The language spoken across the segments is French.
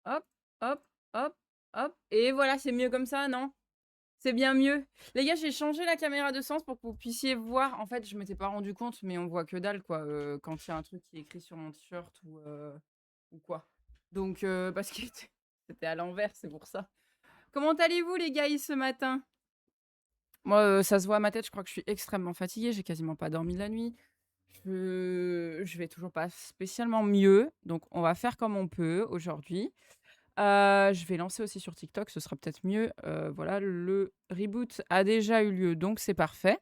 Hop, hop, hop, hop. Et voilà, c'est mieux comme ça, non? C'est bien mieux. Les gars, j'ai changé la caméra de sens pour que vous puissiez voir. En fait, je m'étais pas rendu compte, mais on voit que dalle, quoi, quand il y a un truc qui est écrit sur mon t-shirt ou quoi. Donc, parce que c'était à l'envers, c'est pour ça. Comment allez-vous, les gars, ce matin? Moi, ça se voit à ma tête, je crois que je suis extrêmement fatiguée, j'ai quasiment pas dormi la nuit. Je vais toujours pas spécialement mieux, donc on va faire comme on peut aujourd'hui. Je vais lancer aussi sur TikTok, ce sera peut-être mieux. Voilà, le reboot a déjà eu lieu, donc c'est parfait.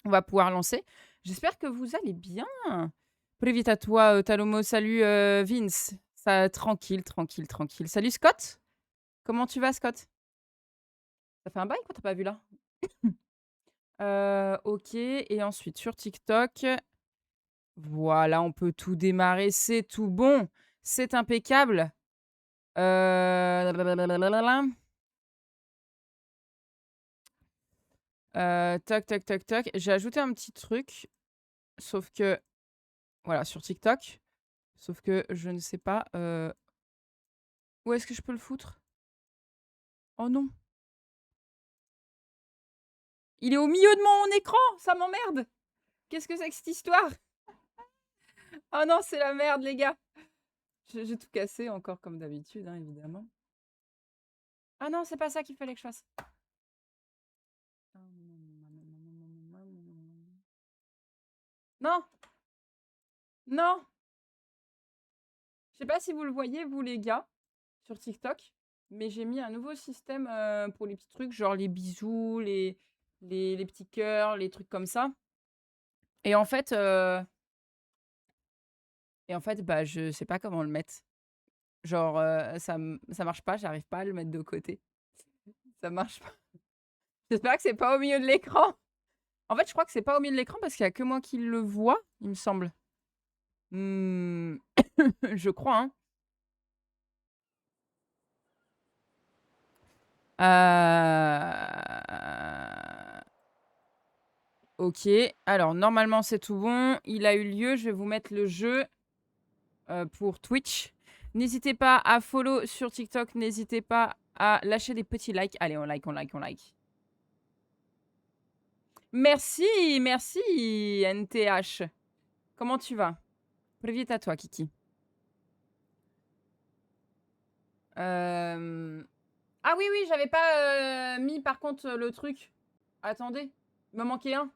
On va pouvoir lancer. J'espère que vous allez bien. Привет à toi, Talomo. Salut, Vince. Ça, tranquille, tranquille, tranquille. Salut, Scott. Comment tu vas, Scott? Ça fait un bail qu'on t'a pas vu là. OK, et ensuite sur TikTok, voilà, on peut tout démarrer, c'est tout bon, c'est impeccable. Blablabla. Toc, toc, toc, toc. J'ai ajouté un petit truc, sauf que voilà, sur TikTok, sauf que je ne sais pas, où est-ce que je peux le foutre? Oh non, il est au milieu de mon écran, ça m'emmerde! Qu'est-ce que c'est que cette histoire? Oh non, c'est la merde, les gars! J'ai tout cassé encore comme d'habitude, hein, évidemment. Ah non, c'est pas ça qu'il fallait que je fasse. Non! Non! Je sais pas si vous le voyez, vous les gars, sur TikTok, mais j'ai mis un nouveau système, pour les petits trucs, genre les bisous, les petits cœurs, les trucs comme ça. Et en fait, bah, je sais pas comment le mettre. Genre, ça marche pas, j'arrive pas à le mettre de côté. Ça marche pas. J'espère que c'est pas au milieu de l'écran. En fait, je crois que c'est pas au milieu de l'écran parce qu'il y a que moi qui le vois, il me semble. Mmh, je crois, hein. OK. Alors normalement, c'est tout bon. Il a eu lieu. Je vais vous mettre le jeu, pour Twitch. N'hésitez pas à follow sur TikTok. N'hésitez pas à lâcher des petits likes. Allez, on like, on like, on like. Merci, merci NTH. Comment tu vas? Привет à toi, Kiki. Ah oui, oui, j'avais pas, mis par contre, le truc. Attendez, il me manquait un.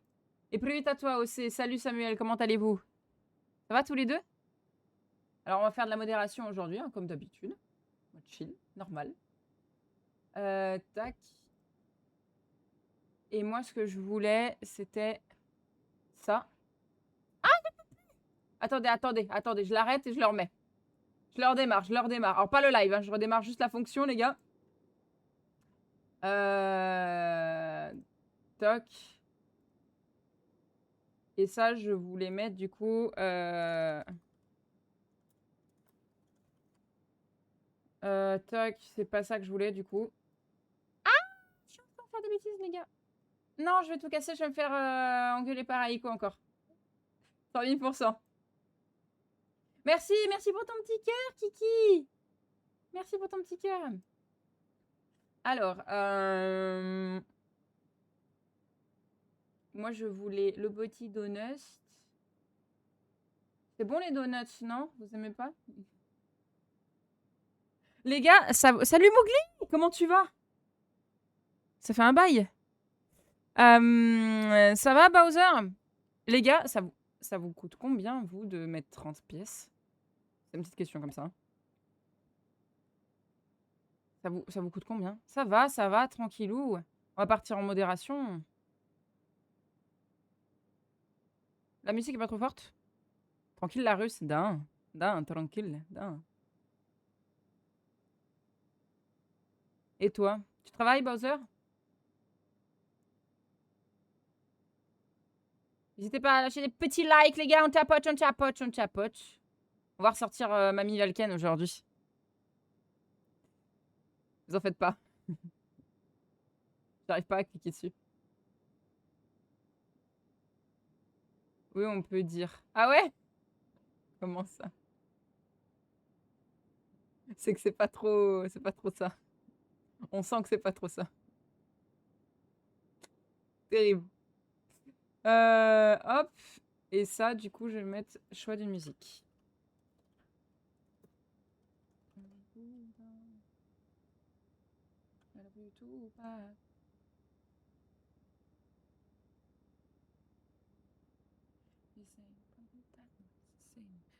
Et привет à toi aussi. Salut Samuel, comment allez-vous? Ça va tous les deux? Alors, on va faire de la modération aujourd'hui, hein, comme d'habitude. Mode chill, normal. Tac. Et moi, ce que je voulais, c'était ça. Attendez, attendez, attendez, je l'arrête et je le remets. Je le redémarre, je le redémarre. Alors, pas le live, hein, je redémarre juste la fonction, les gars. Toc. Et ça, je voulais mettre du coup. Toc, c'est pas ça que je voulais du coup. Ah! Je suis en train de faire des bêtises, les gars. Non, je vais tout casser, je vais me faire engueuler par Aiko encore. 100 000%. Merci, merci pour ton petit cœur, Kiki. Merci pour ton petit cœur. Alors, moi, je voulais le Botti Donuts. C'est bon les donuts, non? Vous aimez pas? Les gars, salut Mowgli! Comment tu vas? Ça fait un bail. Ça va, Bowser? Les gars, ça vous coûte combien, vous, de mettre 30 pièces? C'est une petite question comme ça. Ça vous coûte combien? Ça va, tranquillou. On va partir en modération. La musique est pas trop forte? Tranquille, la Russe. Tranquille, d'un. Et toi? Tu travailles, Bowser? N'hésitez pas à lâcher des petits likes, les gars. On tapote, on tapote, on tapote. On va ressortir Mamie Valken aujourd'hui. Vous en faites pas. J'arrive pas à cliquer dessus. Oui, on peut dire. Ah ouais? Comment ça? C'est que c'est pas trop ça. On sent que c'est pas trop ça. Terrible. Hop. Et ça, du coup, je vais mettre choix de musique.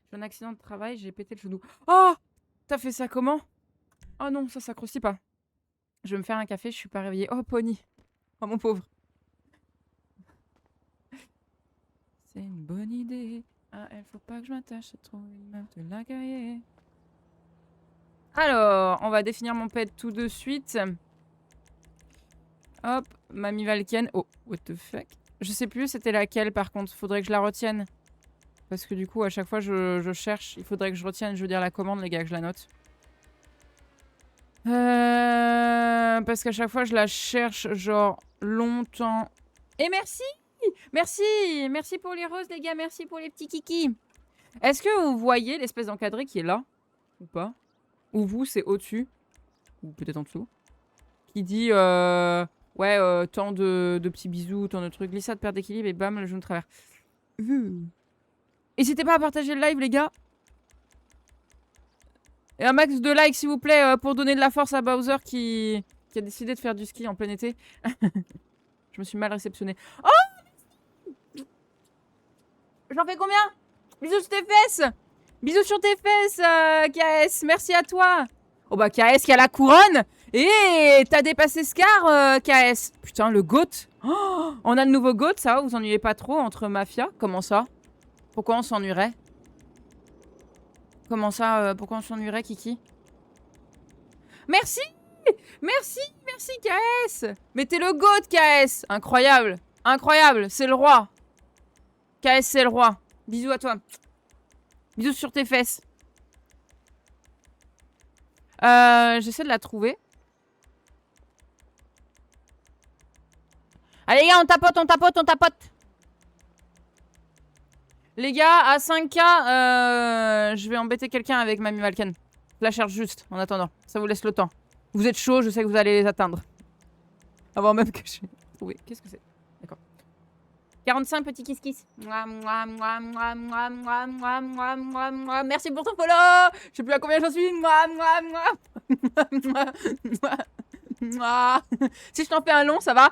J'ai un accident de travail, j'ai pété le genou. Oh! T'as fait ça comment? Oh non, ça s'accrochit pas. Je vais me faire un café, je suis pas réveillée. Oh, Pony. Oh, mon pauvre. C'est une bonne idée. Ah, elle faut pas que je m'attache trop. Il m'a de la carrière. Alors, on va définir mon pet tout de suite. Hop, Mamie Valken. Oh, what the fuck. Je sais plus c'était laquelle par contre. Faudrait que je la retienne. Parce que du coup, à chaque fois, je cherche. Il faudrait que je retienne, je veux dire, la commande, les gars, que je la note. Parce qu'à chaque fois, je la cherche, genre, longtemps. Et merci! Merci! Merci pour les roses, les gars. Merci pour les petits kikis. Est-ce que vous voyez l'espèce d'encadré qui est là? Ou pas? Ou vous, c'est au-dessus? Ou peut-être en dessous? Qui dit, ouais, tant de petits bisous, tant de trucs. Glissade, perte d'équilibre et bam, le genou de travers. N'hésitez pas à partager le live, les gars. Et un max de likes, s'il vous plaît, pour donner de la force à Bowser qui a décidé de faire du ski en plein été. Je me suis mal réceptionnée. Oh! J'en fais combien? Bisous sur tes fesses! Bisous sur tes fesses, KS. Merci à toi. Oh bah KS qui a la couronne. Et t'as dépassé Scar, KS. Putain, le GOAT. Oh, on a le nouveau GOAT, ça va? Vous ennuyez pas trop entre Mafia? Comment ça? Pourquoi on s'ennuierait? Comment ça, pourquoi on s'ennuierait, Kiki? Merci! Merci, merci, KS! Mais t'es le GOAT, KS! Incroyable! Incroyable, c'est le roi! KS, c'est le roi. Bisous à toi. Bisous sur tes fesses. J'essaie de la trouver. Allez, les gars, on tapote, on tapote, on tapote. Les gars, à 5K, je vais embêter quelqu'un avec Mamie Valken. Je la cherche juste, en attendant. Ça vous laisse le temps. Vous êtes chaud, je sais que vous allez les atteindre. Avant même que je... Oui, qu'est-ce que c'est? D'accord. 45 petits kiss kiss. Merci pour ton follow. Je sais plus à combien j'en suis. Si je t'en fais un long, ça va.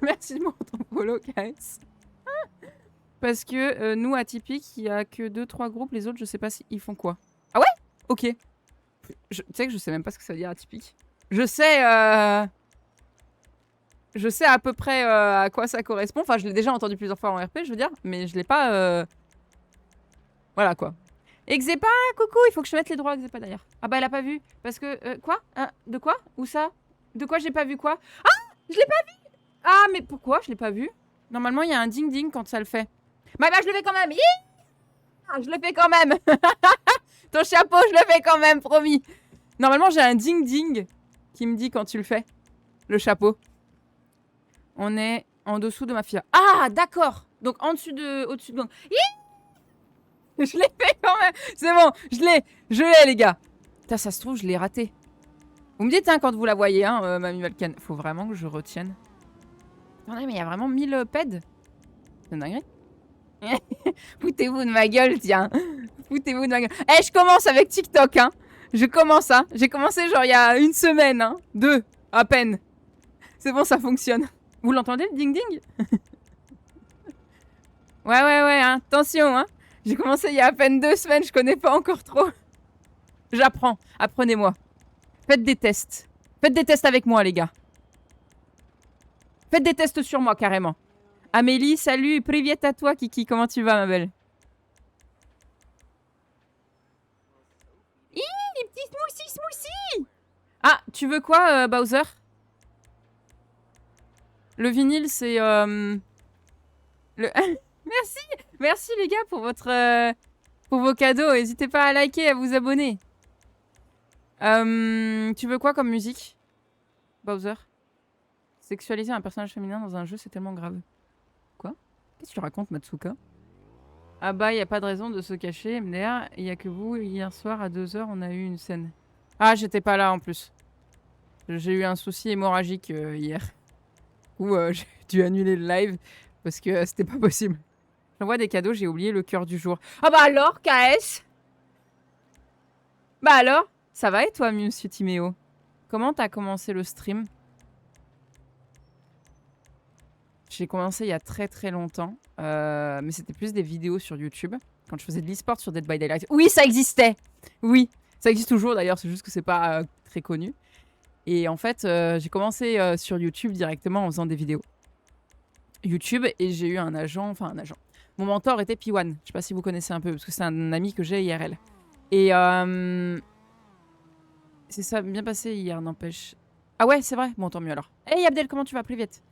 Merci pour ton follow, guys. Parce que nous, atypique, il y a que 2-3 groupes. Les autres, je sais pas s'ils font quoi. Ah ouais? Ok. Tu sais que je sais même pas ce que ça veut dire atypique. Je sais à peu près à quoi ça correspond. Enfin, je l'ai déjà entendu plusieurs fois en RP, je veux dire. Mais je l'ai pas... Voilà, quoi. Exepa, coucou, il faut que je mette les droits à Exepa, d'ailleurs. Ah bah, elle a pas vu. Parce que... quoi? De quoi? Où ça? De quoi j'ai pas vu quoi? Ah! Je l'ai pas vu! Ah, mais pourquoi je l'ai pas vu? Normalement, il y a un ding-ding quand ça le fait. Bah, je le fais quand même. Je le fais quand même. Ton chapeau, je le fais quand même, promis. Normalement, j'ai un ding-ding qui me dit quand tu le fais. Le chapeau. On est en dessous de Mafia. Ah, d'accord. Donc, au-dessus de Gang. Je l'ai fait quand même. C'est bon, je l'ai, les gars. Putain, ça se trouve, je l'ai raté. Vous me dites, hein, quand vous la voyez, hein, Mamie Valken. Faut vraiment que je retienne. Attendez, mais il y a vraiment 1000 peds. C'est une dinguerie. Foutez-vous de ma gueule, tiens. Foutez-vous de ma gueule. Eh, je commence avec TikTok, hein. Je commence, hein. J'ai commencé genre il y a 1 semaine, hein. 2, à peine. C'est bon, ça fonctionne. Vous l'entendez, le ding-ding? Ouais, hein. Attention, hein. J'ai commencé il y a à peine 2 semaines, je connais pas encore trop. J'apprends, apprenez-moi. Faites des tests. Faites des tests avec moi, les gars. Faites des tests sur moi, carrément. Amélie, salut, priviet à toi, Kiki. Comment tu vas, ma belle? Hi, les petits smoothies. Ah, tu veux quoi, Bowser? Le vinyle, c'est... Merci les gars pour vos cadeaux. N'hésitez pas à liker et à vous abonner. Tu veux quoi comme musique, Bowser? Sexualiser un personnage féminin dans un jeu, c'est tellement grave. Quoi? Qu'est-ce que tu racontes, Matsuka? Ah bah, il n'y a pas de raison de se cacher, MDR. Il n'y a que vous. Hier soir, à 2h, on a eu une scène. Ah, j'étais pas là en plus. J'ai eu un souci hémorragique hier. Où j'ai dû annuler le live parce que c'était pas possible. J'envoie des cadeaux, j'ai oublié le cœur du jour. Ah bah alors, KS? Bah alors? Ça va et toi, monsieur Timéo? Comment t'as commencé le stream? J'ai commencé il y a très très longtemps, mais c'était plus des vidéos sur YouTube, quand je faisais de l'e-sport sur Dead by Daylight. Oui, ça existait! Oui, ça existe toujours d'ailleurs, c'est juste que c'est pas très connu. Et en fait, j'ai commencé sur YouTube directement en faisant des vidéos. YouTube, et j'ai eu un agent, enfin un agent. Mon mentor était P1, je sais pas si vous connaissez un peu, parce que c'est un ami que j'ai IRL. Et c'est ça, bien passé hier, n'empêche. Ah ouais, c'est vrai? Bon, tant mieux alors. Hey Abdel, comment tu vas? Plus vite.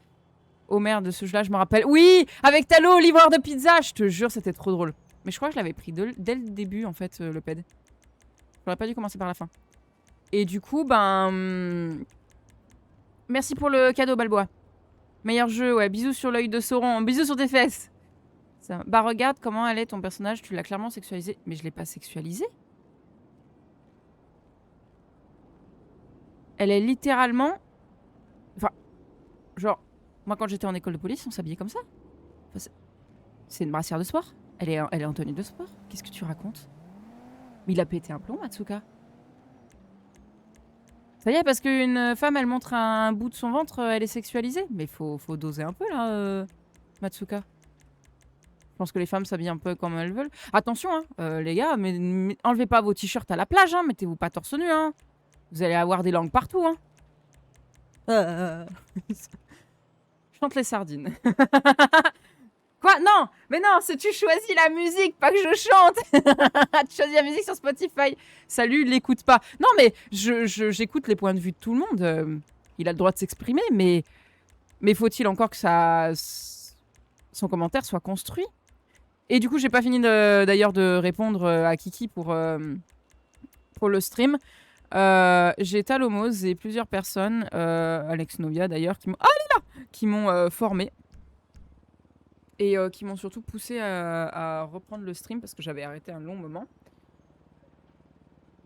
Oh merde, ce jeu-là, je me rappelle. Oui, avec Talo, livreur de pizza. Je te jure, c'était trop drôle. Mais je crois que je l'avais pris dès le début, en fait, le ped. J'aurais pas dû commencer par la fin. Et du coup, ben... Merci pour le cadeau, Balboa. Meilleur jeu, ouais. Bisous sur l'œil de Sauron. Bisous sur tes fesses. Ça... Bah regarde comment elle est, ton personnage. Tu l'as clairement sexualisé. Mais je l'ai pas sexualisé. Elle est littéralement... Enfin, genre... Moi, quand j'étais en école de police, on s'habillait comme ça. Enfin, c'est une brassière de sport. Elle est en tenue de sport. Qu'est-ce que tu racontes? Mais il a pété un plomb, Matsuka. Ça y est, parce qu'une femme, elle montre un bout de son ventre, elle est sexualisée. Mais faut doser un peu, là, Matsuka. Je pense que les femmes s'habillent un peu comme elles veulent. Attention, hein, les gars, mais enlevez pas vos t-shirts à la plage, hein. Mettez-vous pas torse nu, hein. Vous allez avoir des langues partout, hein. Chante les sardines. Quoi? Non! Mais non, c'est tu choisis la musique, pas que je chante! Tu choisis la musique sur Spotify. Salut, l'écoute pas. Non, mais j'écoute les points de vue de tout le monde. Il a le droit de s'exprimer, mais faut-il encore que son commentaire soit construit? Et du coup, j'ai pas fini d'ailleurs de répondre à Kiki pour le stream. J'ai Talomos et plusieurs personnes, Alex Novia d'ailleurs, qui m'ont formé. Et qui m'ont surtout poussé à reprendre le stream parce que j'avais arrêté un long moment.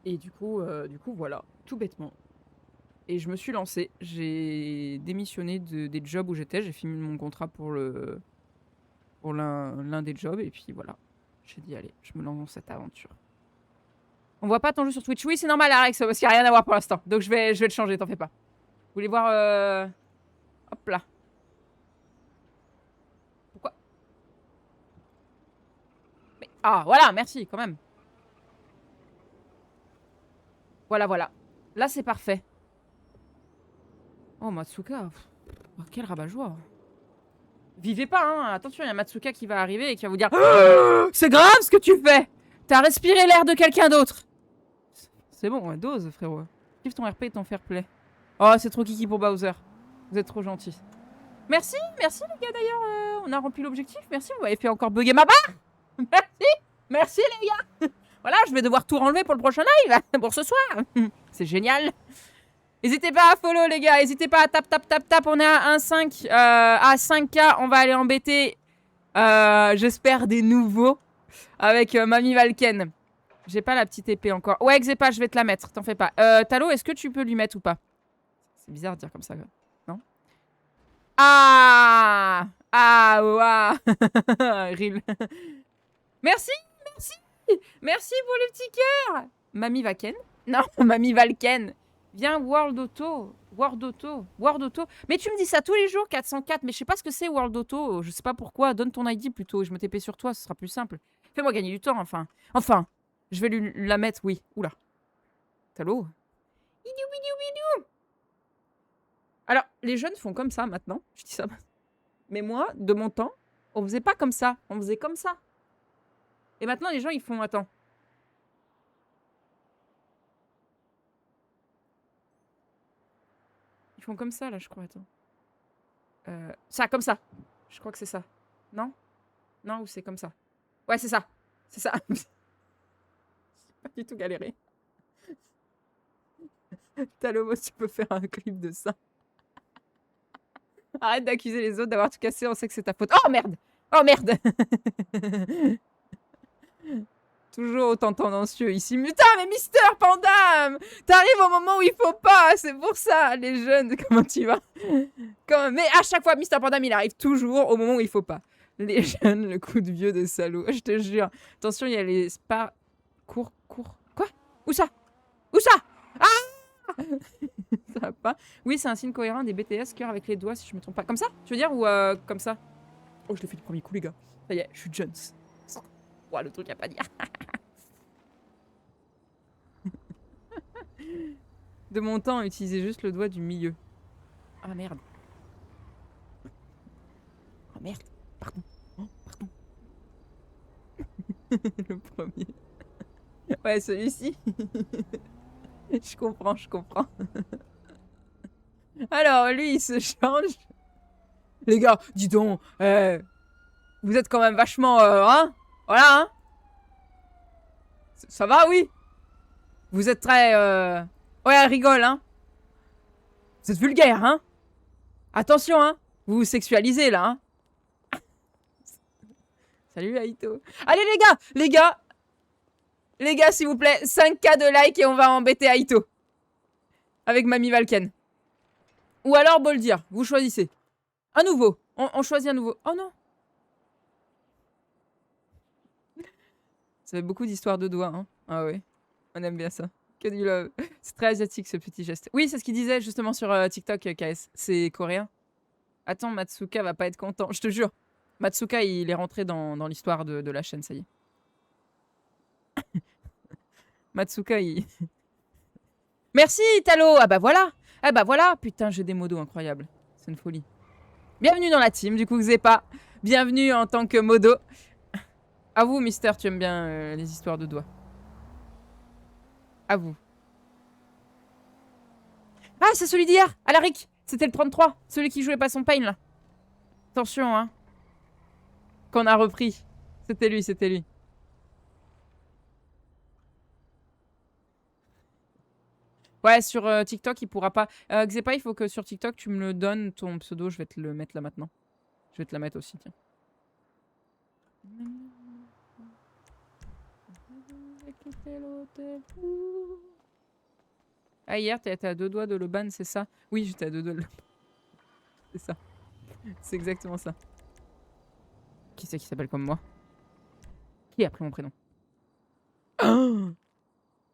Et du coup, voilà, tout bêtement. Et je me suis lancée. J'ai démissionné des jobs où j'étais. J'ai fini mon contrat pour l'un des jobs. Et puis voilà, j'ai dit allez, je me lance dans cette aventure. On voit pas ton jeu sur Twitch? Oui, c'est normal, Alex, parce qu'il n'y a rien à voir pour l'instant. Donc je vais le changer, t'en fais pas. Vous voulez voir... Hop là. Pourquoi? Mais... Ah, voilà, merci, quand même. Voilà, voilà. Là, c'est parfait. Oh, Matsuka. Oh, quel rabat-joie. Vivez pas, hein. Attention, il y a Matsuka qui va arriver et qui va vous dire c'est grave ce que tu fais. T'as respiré l'air de quelqu'un d'autre. C'est bon, ouais, dose, frérot. Kiffe ton RP et ton fair play. Oh, c'est trop kiki pour Bowser. Vous êtes trop gentils. Merci, merci les gars d'ailleurs. On a rempli l'objectif. Merci, vous m'avez fait encore bugger ma barre. Merci les gars. Voilà, je vais devoir tout renlever pour le prochain live. Pour ce soir. C'est génial. N'hésitez pas à follow les gars. N'hésitez pas à tap. On est à 1,5. À 5K, on va aller embêter, j'espère, des nouveaux. Avec Mamie Valken. J'ai pas la petite épée encore. Ouais, Xepa, je vais te la mettre. T'en fais pas. Talo, est-ce que tu peux lui mettre ou pas? C'est bizarre de dire comme ça. Non? Ah! Ah, waouh! Ril. Merci, merci! Merci pour le petit cœur! Mamie Valken? Non, Mamie Valken. Viens, World Auto. World Auto. World Auto. Mais tu me dis ça tous les jours, 404. Mais je sais pas ce que c'est, World Auto. Je sais pas pourquoi. Donne ton ID plutôt. Je me TP sur toi, ce sera plus simple. Fais-moi gagner du temps, enfin. Enfin, je vais lui la mettre, oui. Oula. Talo. Alors, les jeunes font comme ça maintenant. Je dis ça. Mais moi, de mon temps, on faisait pas comme ça. On faisait comme ça. Et maintenant, les gens, ils font... Attends. Ils font comme ça, là, je crois. Attends. Ça, comme ça. Je crois que c'est ça. Non? Non, ou c'est comme ça? Ouais, c'est ça. C'est ça. J'ai pas du tout galéré. Talomos, tu peux faire un clip de ça. Arrête d'accuser les autres d'avoir tout cassé, on sait que c'est ta faute. Oh merde! Oh merde! Toujours autant tendancieux ici. Putain, mais Mister Pandam, t'arrives au moment où il faut pas. C'est pour ça, les jeunes. Comment tu vas? Mais à chaque fois, Mister Pandam, il arrive toujours au moment où il faut pas. Les jeunes, le coup de vieux de salaud. Je te jure. Attention, il y a les spa... Cours. Quoi? Où ça? Où ça? Ah! Ça va pas. Oui, c'est un signe cohérent des BTS, cœur avec les doigts, si je me trompe pas. Comme ça? Tu veux dire? Ou comme ça? Oh, je l'ai fait du premier coup, les gars. Ça y est, je suis Jones. Ouah, le truc à pas dire. De mon temps, utilisez juste le doigt du milieu. Ah merde. Oh merde. Pardon. Oh, pardon. Le premier. Ouais, celui-ci. Je comprends. Alors, lui, il se change. Les gars, dis donc, vous êtes quand même vachement, hein? Voilà, hein? Ça va, oui? Vous êtes très, ouais, elle rigole, hein? Vous êtes vulgaire, hein? Attention, hein? Vous vous sexualisez, là, hein? Salut, Aito. Allez, les gars, s'il vous plaît, 5K de likes et on va embêter Aito. Avec Mamie Valken. Ou alors Boldir, vous choisissez. Un nouveau. On choisit un nouveau. Oh non. Ça fait beaucoup d'histoires de doigts, hein. Ah ouais. On aime bien ça. Que du love. C'est très asiatique, ce petit geste. Oui, c'est ce qu'il disait justement sur TikTok, KS. C'est coréen. Attends, Matsuka va pas être content. Je te jure. Matsuka, il est rentré dans l'histoire de la chaîne, ça y est. Matsuka, il... Merci, Italo. Ah bah voilà. Putain, j'ai des modos incroyables. C'est une folie. Bienvenue dans la team, du coup, Xepa. Bienvenue en tant que modo. À vous, Mister, tu aimes bien les histoires de doigts. À vous. Ah, c'est celui d'hier, Alaric. C'était le 33, celui qui jouait pas son pain, là. Attention, hein. Qu'on a repris. C'était lui. Ouais, sur TikTok, il pourra pas... Xepa, il faut que sur TikTok, tu me le donnes, ton pseudo. Je vais te le mettre là maintenant. Je vais te la mettre aussi, tiens. Ah, hier, t'étais à 2 doigts de le ban, c'est ça? Oui, j'étais à 2 doigts de le ban. C'est ça. C'est exactement ça. Qui c'est qui s'appelle comme moi? Qui a pris mon prénom? Oh,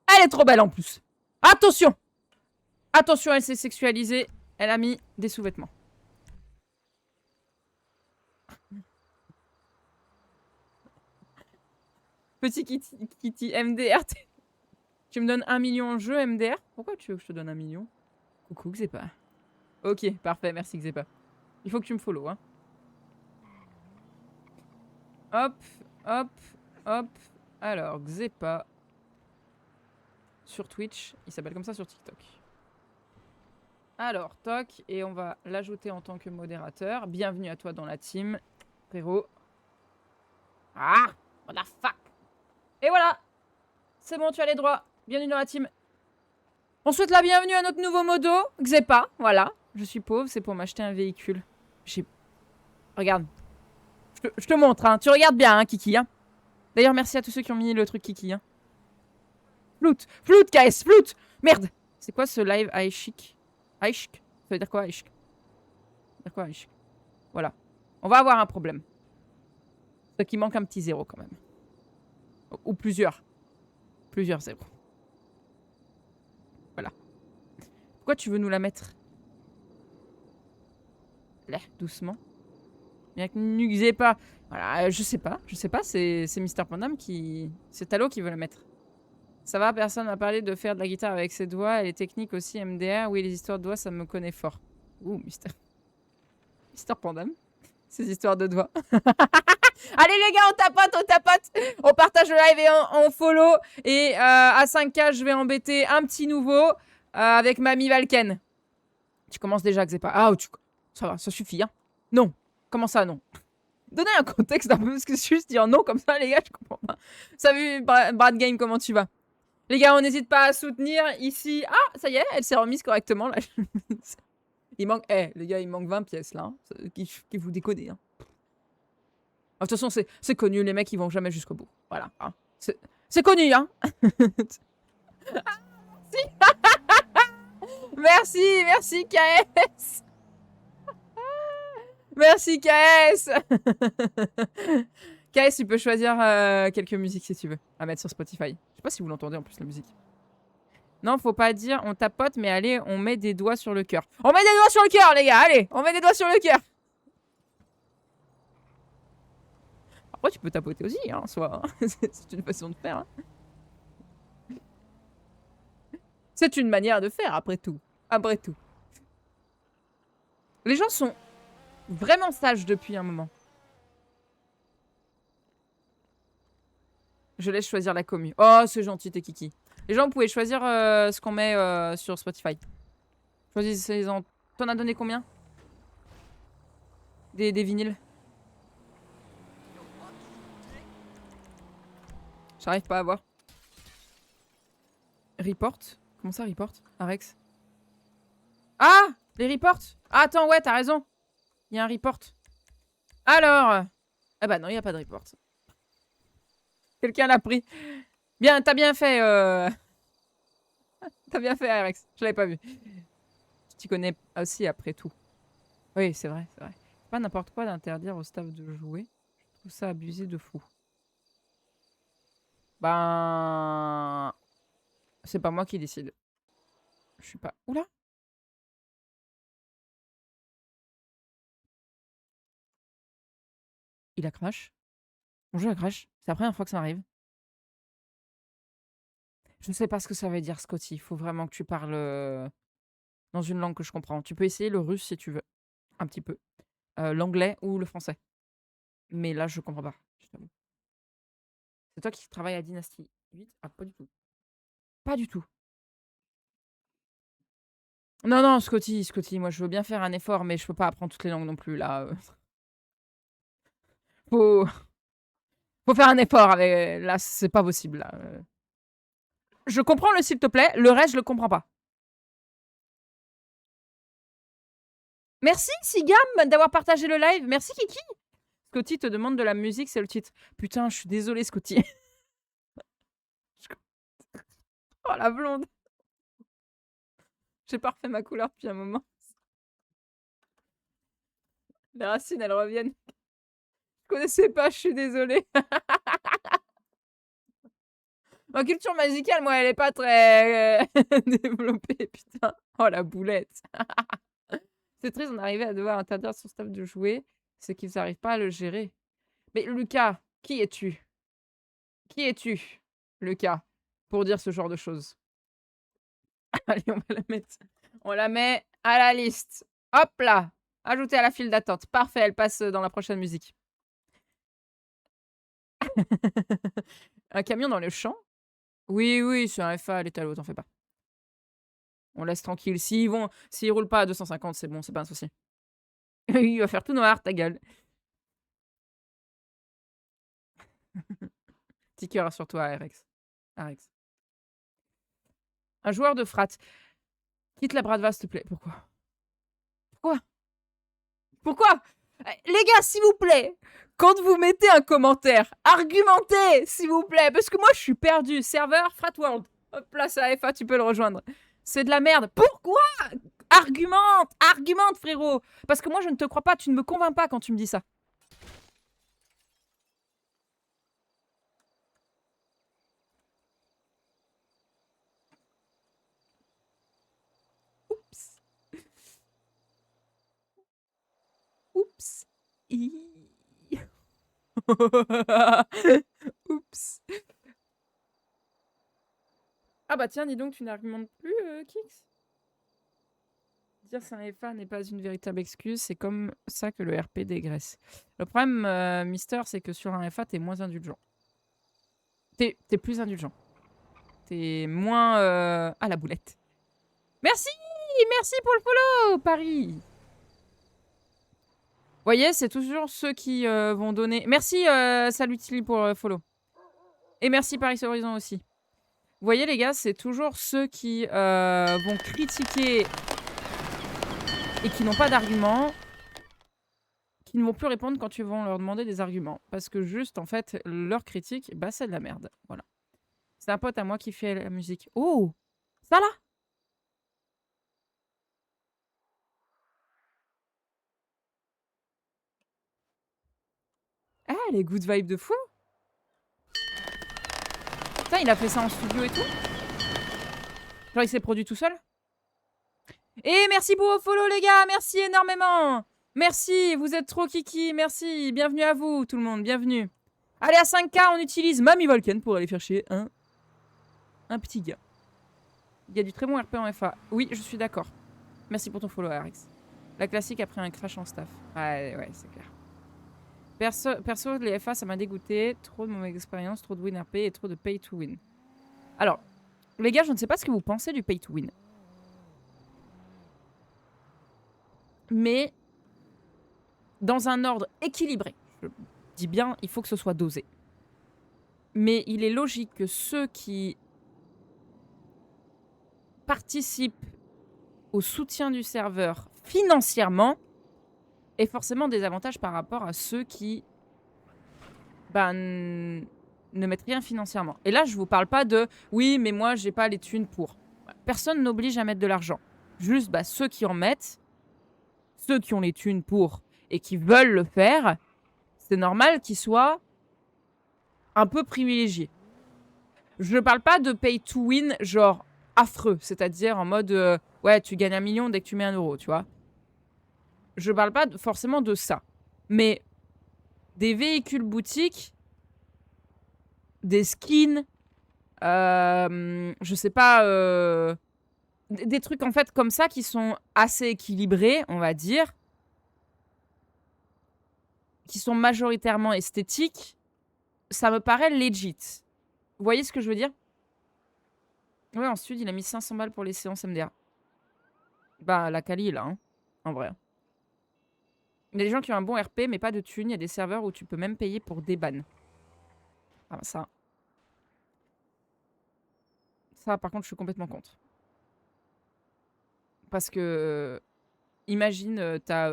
elle est trop belle en plus. Attention! Attention, elle s'est sexualisée. Elle a mis des sous-vêtements. Petit Kitty MDR. Tu me donnes 1 million en jeu MDR? Pourquoi tu veux que je te donne 1 million? Coucou Xepa. Ok, parfait, merci Xepa. Il faut que tu me follow, hein. Hop. Alors, Xepa. Sur Twitch. Il s'appelle comme ça sur TikTok. Alors, toc. Et on va l'ajouter en tant que modérateur. Bienvenue à toi dans la team, frérot. Ah, what the fuck. Et voilà. C'est bon, tu as les droits. Bienvenue dans la team. On souhaite la bienvenue à notre nouveau modo, Xepa. Voilà. Je suis pauvre, c'est pour m'acheter un véhicule. Regarde. Je te montre, hein. Tu regardes bien, hein, Kiki, hein. D'ailleurs, merci à tous ceux qui ont mis le truc Kiki, hein. Floute, KS, floute. Merde. C'est quoi ce live Aishik? Aishik? Ça veut dire quoi, Aishik? Ça veut dire quoi, Aishik? Voilà. On va avoir un problème. C'est qu'il manque un petit zéro, quand même. Ou plusieurs. Plusieurs zéros. Voilà. Pourquoi tu veux nous la mettre? Là, doucement. Bien que n'usez pas. Voilà, je sais pas, c'est Mister Pandam qui... C'est Talo qui veut la mettre. Ça va, personne m'a parlé de faire de la guitare avec ses doigts et les techniques aussi, MDR. Oui, les histoires de doigts, ça me connaît fort. Ouh, Mister Pandam. Ces histoires de doigts. Allez les gars, on tapote. On partage le live et on follow. Et à 5K, je vais embêter un petit nouveau avec Mamie Valken. Tu commences déjà, Xepa. Ah, ça va, ça suffit, hein. Non. Comment ça, non? Donnez un contexte un peu, parce que juste dire non comme ça, les gars, je comprends pas. Salut, Brad Game, comment tu vas? Les gars, on n'hésite pas à soutenir ici. Ah, ça y est, elle s'est remise correctement, là. Il manque... les gars, il manque 20 pièces, là. Hein. Qui vous déconnez, hein. De toute façon, c'est connu, les mecs, ils vont jamais jusqu'au bout. Voilà. Hein. C'est connu, hein. Merci, merci KS. Merci KS. KS, tu peux choisir quelques musiques si tu veux, à mettre sur Spotify. Je sais pas si vous l'entendez en plus la musique. Non, faut pas dire on tapote, mais allez, on met des doigts sur le cœur. On met des doigts sur le cœur, les gars, allez, on met des doigts sur le cœur. Après, tu peux tapoter aussi, hein, soit. C'est une façon de faire. Hein. C'est une manière de faire, après tout. Après tout. Les gens sont vraiment sages depuis un moment. Je laisse choisir la commu. Oh, c'est gentil, t'es kiki. Les gens, vous pouvez choisir ce qu'on met sur Spotify. Choisissez-en. T'en as donné combien? Des vinyles. J'arrive pas à voir. Report? Comment ça, report? Arex? Ah! Les reports? Ah, attends, ouais, t'as raison. Il y a un report. Alors... Ah bah non, il n'y a pas de report. Quelqu'un l'a pris. Bien, t'as bien fait... T'as bien fait, Arex. Je l'avais pas vu. Tu connais aussi après tout. Oui, c'est vrai, c'est vrai. C'est pas n'importe quoi d'interdire au staff de jouer. Je trouve ça abusé de fou. Ben... C'est pas moi qui décide. Je suis pas... Oula! Il a crash. Mon jeu a crash. C'est la première fois que ça m'arrive. Je ne sais pas ce que ça veut dire, Scotty. Il faut vraiment que tu parles dans une langue que je comprends. Tu peux essayer le russe si tu veux. Un petit peu. L'anglais ou le français. Mais là, je comprends pas. Je t'avoue. C'est toi qui travailles à Dynasty 8? Ah, pas du tout. Pas du tout. Non, non, Scotty, moi je veux bien faire un effort, mais je peux pas apprendre toutes les langues non plus, là. Faut... Faut faire un effort avec... Là, c'est pas possible, là. Je comprends le s'il te plaît, le reste, je le comprends pas. Merci, Sigam, d'avoir partagé le live. Merci, Kiki. Scotty te demande de la musique, c'est le titre. Putain, je suis désolée, Scotty. Oh, la blonde. J'ai pas refait ma couleur depuis un moment. Les racines, elles reviennent. Je connaissais pas, je suis désolée. Ma culture musicale, moi, elle est pas très développée, putain. Oh, la boulette. C'est triste, on arrivait à devoir interdire son staff de jouer. C'est qu'ils n'arrivent pas à le gérer. Mais Lucas, qui es-tu? Qui es-tu, Lucas, pour dire ce genre de choses? Allez, on va la mettre. On la met à la liste. Hop là! Ajoutée à la file d'attente. Parfait, elle passe dans la prochaine musique. Un camion dans le champ? Oui, oui, c'est un FA, l'état l'eau, t'en fais pas. On laisse tranquille. S'ils roulent pas à 250, c'est bon, c'est pas un souci. Il va faire tout noir, ta gueule. Petit cœur sur toi, Arex. Un joueur de frat. Quitte la Bradva, s'il te plaît. Pourquoi? Les gars, s'il vous plaît, quand vous mettez un commentaire, argumentez, s'il vous plaît, parce que moi, je suis perdu. Serveur, Fratworld. Hop là, c'est AFA, tu peux le rejoindre. C'est de la merde. Pourquoi? Argumente, frérot. Parce que moi, je ne te crois pas, tu ne me convaincs pas quand tu me dis ça. Oups. Oups. Ah bah tiens, dis donc, tu n'argumentes plus, Kix? Dire c'est un FA n'est pas une véritable excuse, c'est comme ça que le RP dégraisse. Le problème, Mister, c'est que sur un FA, t'es moins indulgent. T'es plus indulgent. T'es moins... Ah, la boulette. Merci pour le follow, Paris. Vous voyez, c'est toujours ceux qui vont donner... Merci, Salutili, pour follow. Et merci, Paris Horizon aussi. Vous voyez, les gars, c'est toujours ceux qui vont critiquer et qui n'ont pas d'arguments, qui ne vont plus répondre quand tu vas leur demander des arguments. Parce que juste, en fait, leur critique, bah, c'est de la merde. Voilà. C'est un pote à moi qui fait la musique. Oh! Ça là? Ah, les good vibes de fou! Putain, il a fait ça en studio et tout? Genre, il s'est produit tout seul? Et merci pour vos follow, les gars! Merci énormément! Merci, vous êtes trop kiki, merci! Bienvenue à vous, tout le monde, bienvenue! Allez, à 5K, on utilise Mamie Volken pour aller faire chier un petit gars. Il y a du très bon RP en FA. Oui, je suis d'accord. Merci pour ton follow, Arix. La classique après un crash en staff. Ouais, c'est clair. Perso, les FA, ça m'a dégoûté. Trop de mauvaise expérience, trop de win RP et trop de pay to win. Alors, les gars, je ne sais pas ce que vous pensez du pay to win. Mais dans un ordre équilibré. Je dis bien, il faut que ce soit dosé. Mais il est logique que ceux qui participent au soutien du serveur financièrement aient forcément des avantages par rapport à ceux qui ne mettent rien financièrement. Et là, je vous parle pas de « oui, mais moi, j'ai pas les thunes pour ». Personne n'oblige à mettre de l'argent. Juste ceux qui en mettent, ceux qui ont les thunes pour et qui veulent le faire, c'est normal qu'ils soient un peu privilégiés. Je ne parle pas de pay to win genre affreux, c'est-à-dire en mode ouais, tu gagnes 1 million dès que tu mets 1 euro, tu vois. Je parle pas forcément de ça. Mais des véhicules boutiques, des skins, je sais pas, des trucs en fait comme ça qui sont assez équilibrés, on va dire, qui sont majoritairement esthétiques, ça me paraît legit. Vous voyez ce que je veux dire? Ouais, en sud, il a mis 500 balles pour les séances MDR. Bah, la Kali, là, hein, en vrai. Il y a des gens qui ont un bon RP, mais pas de thunes. Il y a des serveurs où tu peux même payer pour des bans. Ah, ça, par contre, je suis complètement contre. Parce que, imagine, t'as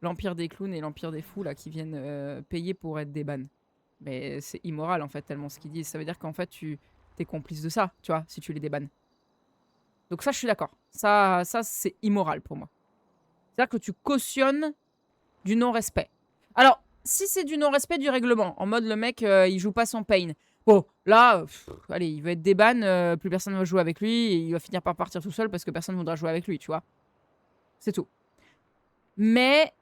l'Empire des clowns et l'Empire des fous, là, qui viennent payer pour être des bans. Mais c'est immoral, en fait, tellement ce qu'ils disent. Ça veut dire qu'en fait, t'es complice de ça, tu vois, si tu les débannes. Donc ça, je suis d'accord. Ça c'est immoral pour moi. C'est-à-dire que tu cautionnes du non-respect. Alors, si c'est du non-respect du règlement, en mode le mec, il joue pas son pain. Bon, là, allez, il va être déban, plus personne ne va jouer avec lui, et il va finir par partir tout seul parce que personne ne voudra jouer avec lui, tu vois. C'est tout. Mais,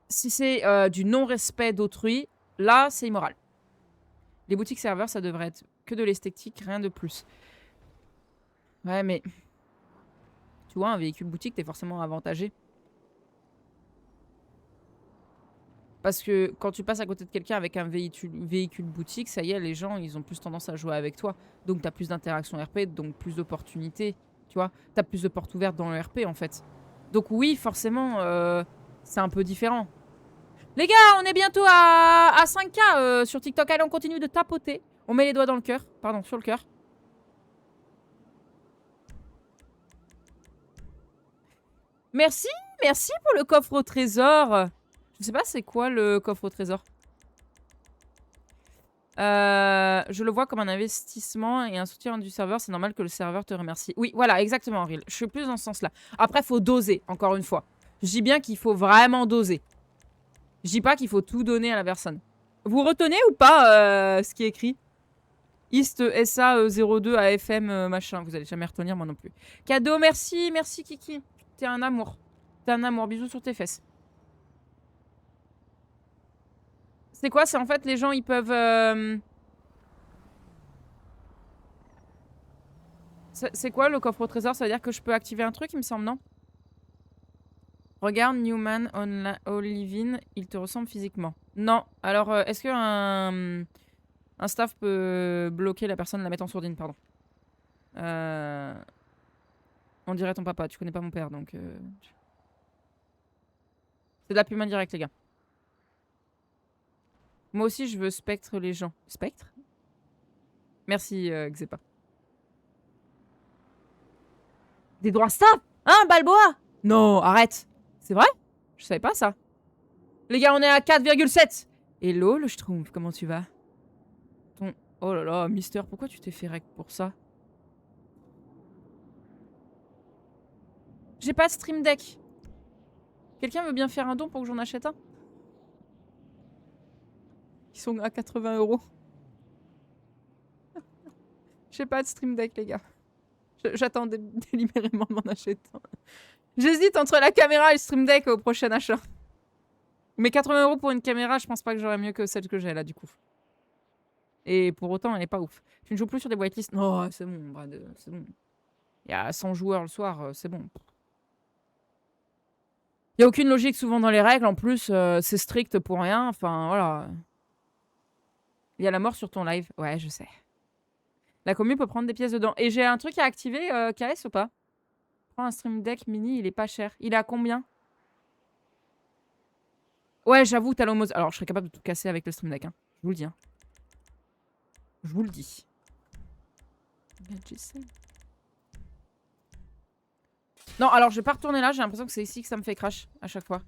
si c'est du non-respect d'autrui, là, c'est immoral. Les boutiques serveurs, ça devrait être que de l'esthétique, rien de plus. Ouais, mais... Tu vois, un véhicule boutique, t'es forcément avantagé. Parce que quand tu passes à côté de quelqu'un avec un véhicule boutique, ça y est, les gens, ils ont plus tendance à jouer avec toi. Donc, tu as plus d'interactions RP, donc plus d'opportunités. Tu vois, tu as plus de portes ouvertes dans le RP, en fait. Donc oui, forcément, c'est un peu différent. Les gars, on est bientôt à 5K sur TikTok. Allez, on continue de tapoter. On met les doigts dans le cœur. Pardon, sur le cœur. Merci, merci pour le coffre au trésor. Je sais pas c'est quoi le coffre au trésor. Je le vois comme un investissement et un soutien du serveur. C'est normal que le serveur te remercie. Oui, voilà, exactement, Auril. Je suis plus dans ce sens-là. Après, il faut doser, encore une fois. Je dis bien qu'il faut vraiment doser. Je dis pas qu'il faut tout donner à la personne. Vous retenez ou pas ce qui est écrit? East SA 02 AFM machin. Vous allez jamais retenir, moi non plus. Cadeau, merci, merci Kiki. T'es un amour. T'es un amour. Bisous sur tes fesses. C'est quoi? C'est en fait les gens, ils peuvent... C'est quoi le coffre au trésor? Ça veut dire que je peux activer un truc, il me semble, non? Regarde Newman Olivine, il te ressemble physiquement. Non. Alors, est-ce que un staff peut bloquer la personne, la mettre en sourdine, pardon. On dirait ton papa, tu connais pas mon père, donc... C'est de la pub indirecte, les gars. Moi aussi, je veux spectre les gens. Spectre? Merci, Xepa. Des droits staff? Hein, Balboa? Non, arrête. C'est vrai? Je savais pas ça. Les gars, on est à 4,7. Hello, le Schtroumpf, comment tu vas? Oh là là, Mister, pourquoi tu t'es fait rec pour ça? J'ai pas de Stream Deck. Quelqu'un veut bien faire un don pour que j'en achète un? Ils sont à 80 €. J'ai pas de Stream Deck, les gars. J'attends délibérément de m'en acheter un. J'hésite entre la caméra et le Stream Deck au prochain achat. Mais 80 € pour une caméra, je pense pas que j'aurais mieux que celle que j'ai là, du coup. Et pour autant, elle est pas ouf. Tu ne joues plus sur des whitelists? Non, c'est bon, Brad, c'est bon. Il y a 100 joueurs le soir, c'est bon. Il n'y a aucune logique souvent dans les règles. En plus, c'est strict pour rien. Enfin, voilà. Il y a la mort sur ton live. Ouais, je sais. La commu peut prendre des pièces dedans. Et j'ai un truc à activer, KS ou pas? Prends un Stream Deck mini, il est pas cher. Il est à combien? Ouais, j'avoue, t'as l'homose. Alors, je serais capable de tout casser avec le Stream Deck. Hein. Je vous le dis. Hein. Je vous le dis. Non, alors je vais pas retourner là. J'ai l'impression que c'est ici que ça me fait crash à chaque fois.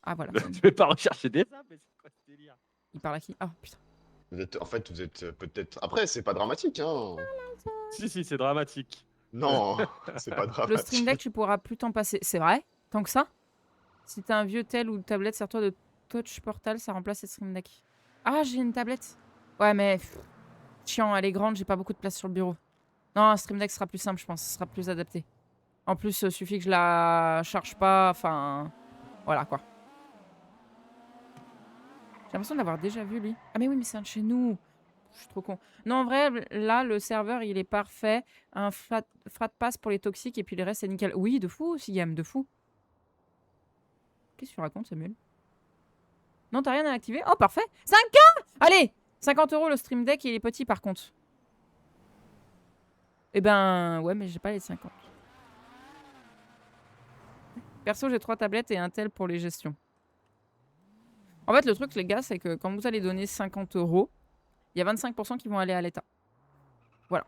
Ah, voilà. Tu vais pas rechercher des ça, mais c'est quoi ce délire? Il parle à qui? Ah, putain. En fait, vous êtes peut-être... Après, c'est pas dramatique, hein. Si, c'est dramatique. Non, c'est pas Le dramatique. Stream Deck, tu pourras plus t'en passer. C'est vrai? Tant que ça? Si t'as un vieux tel ou tablette, sers-toi de Touch Portal, ça remplace les Stream Deck. Ah, j'ai une tablette. Ouais, mais... chiant, elle est grande, j'ai pas beaucoup de place sur le bureau. Non, un Stream Deck sera plus simple, je pense. Ce sera plus adapté. En plus, il suffit que je la charge pas. Enfin... Voilà, quoi. J'ai l'impression de l'avoir déjà vu, lui. Ah mais oui, mais c'est un de chez nous. Je suis trop con. Non, en vrai, là, le serveur, il est parfait. Un frat pass pour les toxiques et puis le reste, c'est nickel. Oui, de fou, Sigam, de fou. Qu'est-ce que tu racontes, Samuel? Non, t'as rien à activer? Oh, parfait. 5K! Allez, 50 € le Stream Deck, il est petit, par contre. Eh ben, ouais, mais j'ai pas les 50. Perso, j'ai 3 tablettes et un tel pour les gestions. En fait, le truc, les gars, c'est que quand vous allez donner 50 €, il y a 25% qui vont aller à l'État. Voilà.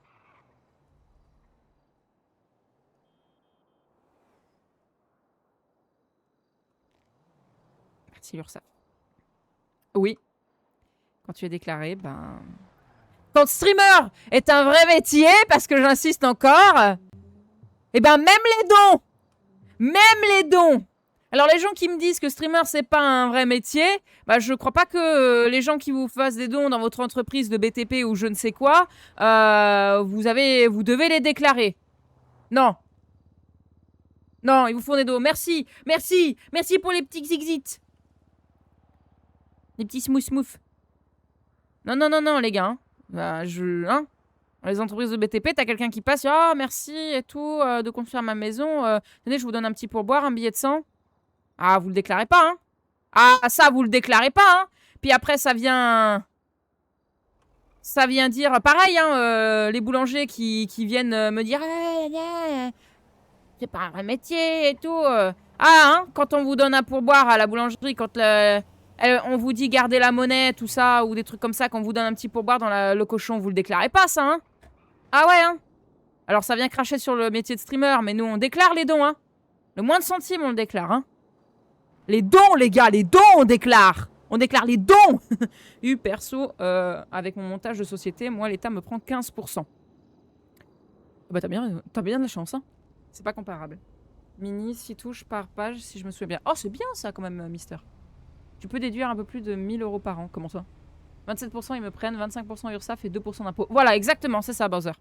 Merci, l'URSSAF. Oui. Quand tu es déclaré, ben... Quand streamer est un vrai métier, parce que j'insiste encore, eh ben même les dons, alors les gens qui me disent que streamer c'est pas un vrai métier, bah je crois pas que les gens qui vous fassent des dons dans votre entreprise de BTP ou je ne sais quoi, vous devez les déclarer. Non. Non, ils vous font des dons. Merci, merci, merci pour les petits exits. Les petits smooth. Non, non, non, non, les gars. Bah, hein, dans les entreprises de BTP, t'as quelqu'un qui passe, ah merci et tout, de construire ma maison. Tenez, je vous donne un petit pourboire, un billet de 100. Ah, vous le déclarez pas, hein? Ah, ça, vous le déclarez pas, hein? Puis après, ça vient dire, pareil, hein, les boulangers qui viennent me dire, c'est pas un vrai métier et tout. Ah, hein, quand on vous donne un pourboire à la boulangerie, quand on vous dit garder la monnaie, tout ça, ou des trucs comme ça, quand on vous donne un petit pourboire dans le cochon, vous le déclarez pas, ça, hein? Ah ouais, hein? Alors ça vient cracher sur le métier de streamer, mais nous, on déclare les dons, hein? Le moins de centimes, on le déclare, hein? Les dons, les gars, les dons, on déclare! On déclare les dons! Perso, avec mon montage de société, moi, l'État me prend 15%. Bah, t'as bien de la chance, hein? C'est pas comparable. Mini, 6 touches par page, si je me souviens bien. Oh, c'est bien, ça, quand même, Mister. Tu peux déduire un peu plus de 1000 € par an. Comment ça? 27% ils me prennent, 25% URSSAF et 2% d'impôts. Voilà, exactement, c'est ça, Bowser.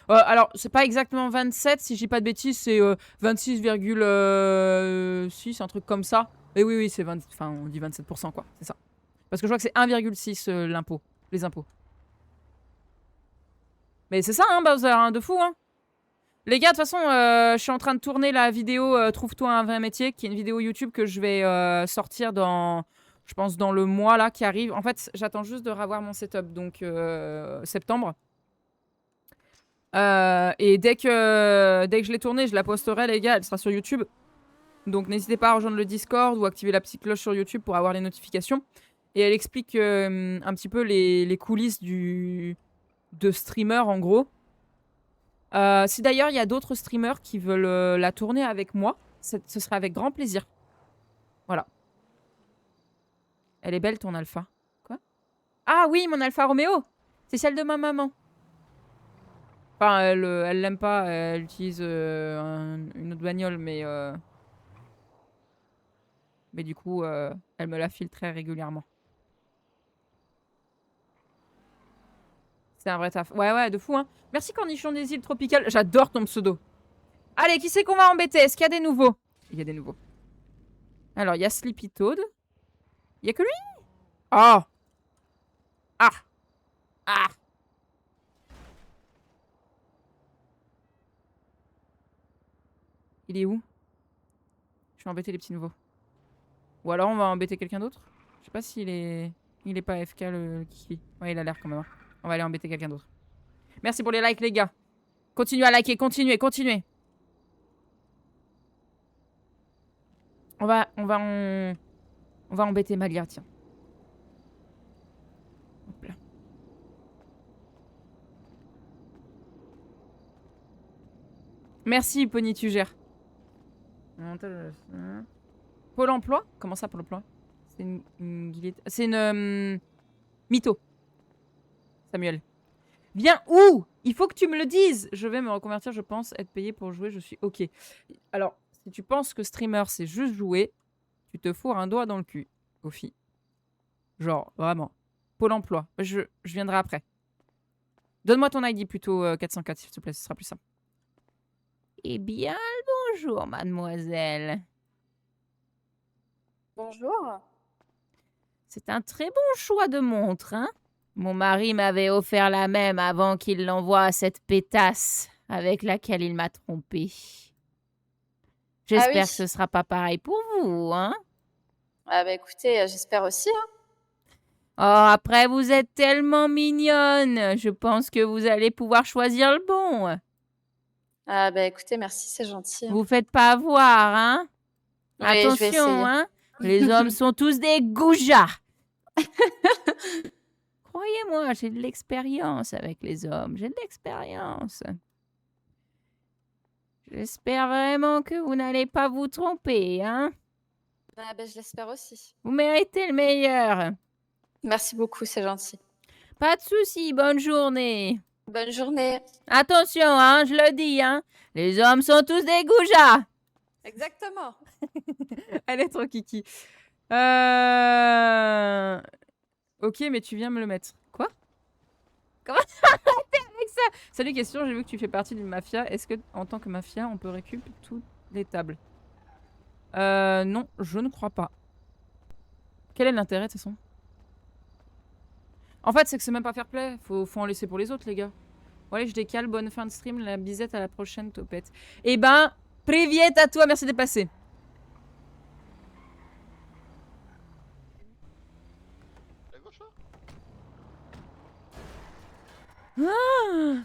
Alors, c'est pas exactement 27, si je dis pas de bêtises, c'est 26,6, un truc comme ça. Et oui, c'est 20... Enfin, on dit 27%, quoi, c'est ça. Parce que je vois que c'est 1,6 l'impôt, les impôts. Mais c'est ça, hein, Bowser, hein, de fou, hein. Les gars, de toute façon, je suis en train de tourner la vidéo Trouve-toi un vrai métier, qui est une vidéo YouTube que je vais sortir dans... Je pense dans le mois là qui arrive. En fait, j'attends juste de revoir mon setup, donc septembre. Et dès que je l'ai tournée, je la posterai, les gars. Elle sera sur YouTube. Donc n'hésitez pas à rejoindre le Discord ou activer la petite cloche sur YouTube pour avoir les notifications. Et elle explique un petit peu les coulisses de streamer en gros. Si d'ailleurs il y a d'autres streamers qui veulent la tourner avec moi, ce serait avec grand plaisir. Voilà. Elle est belle ton Alpha. Quoi? Ah oui, mon Alfa Romeo. C'est celle de ma maman. Enfin, elle l'aime pas, elle utilise une autre bagnole, mais du coup, elle me la file très régulièrement. C'est un vrai taf. Ouais, ouais, de fou, hein. Merci Cornichon des îles tropicales. J'adore ton pseudo. Allez, qui c'est qu'on va embêter? Est-ce qu'il y a des nouveaux? Il y a des nouveaux. Alors, il y a Sleepy Toad. Il y a que lui? Oh! Ah! Ah! Il est où? Je vais embêter les petits nouveaux. Ou alors on va embêter quelqu'un d'autre? Je sais pas s'il est... Il est pas FK le Kiki. Ouais, il a l'air quand même. On va aller embêter quelqu'un d'autre. Merci pour les likes, les gars. Continuez à liker, continuez, continuez. On va embêter Malia, tiens. Hop là. Merci, Pony, tu gères. Pôle emploi? Comment ça, Pôle emploi? C'est une guillette. C'est une mytho. Samuel. Viens où? Il faut que tu me le dises. Je vais me reconvertir, je pense être payé pour jouer, je suis OK. Alors, si tu penses que streamer, c'est juste jouer, tu te fourres un doigt dans le cul, Ophi. Genre, vraiment. Pôle emploi. Je viendrai après. Donne-moi ton ID plutôt 404, s'il te plaît, ce sera plus simple. Eh bien, bonjour, mademoiselle. Bonjour. C'est un très bon choix de montre, hein? Mon mari m'avait offert la même avant qu'il l'envoie à cette pétasse avec laquelle il m'a trompée. J'espère oui. que ce sera pas pareil pour vous, hein? Ah bah écoutez, j'espère aussi. Hein. Oh, après, vous êtes tellement mignonne. Je pense que vous allez pouvoir choisir le bon. Ah bah écoutez, merci, c'est gentil. Vous faites pas avoir, hein? Oui, je vais Attention, essayer. hein? Les hommes sont tous des goujats. Croyez-moi, j'ai de l'expérience avec les hommes. J'ai de l'expérience. J'espère vraiment que vous n'allez pas vous tromper, hein? Ah bah je l'espère aussi. Vous méritez le meilleur. Merci beaucoup, c'est gentil. Pas de soucis, bonne journée. Bonne journée. Attention, hein, je le dis, hein. Les hommes sont tous des goujats. Exactement. Elle est trop kiki. Ok, mais tu viens me le mettre. Quoi? Comment arrêtez avec ça? Salut, question, j'ai vu que tu fais partie d'une mafia. Est-ce que, en tant que mafia, on peut récupérer toutes les tables? Non, je ne crois pas. Quel est l'intérêt, de toute façon? En fait, c'est que c'est même pas fair play. Faut en laisser pour les autres, les gars. Bon, allez, je décale. Bonne fin de stream. La bisette à la prochaine, topette. Eh ben, priviet à toi. Merci d'être passé. Ah!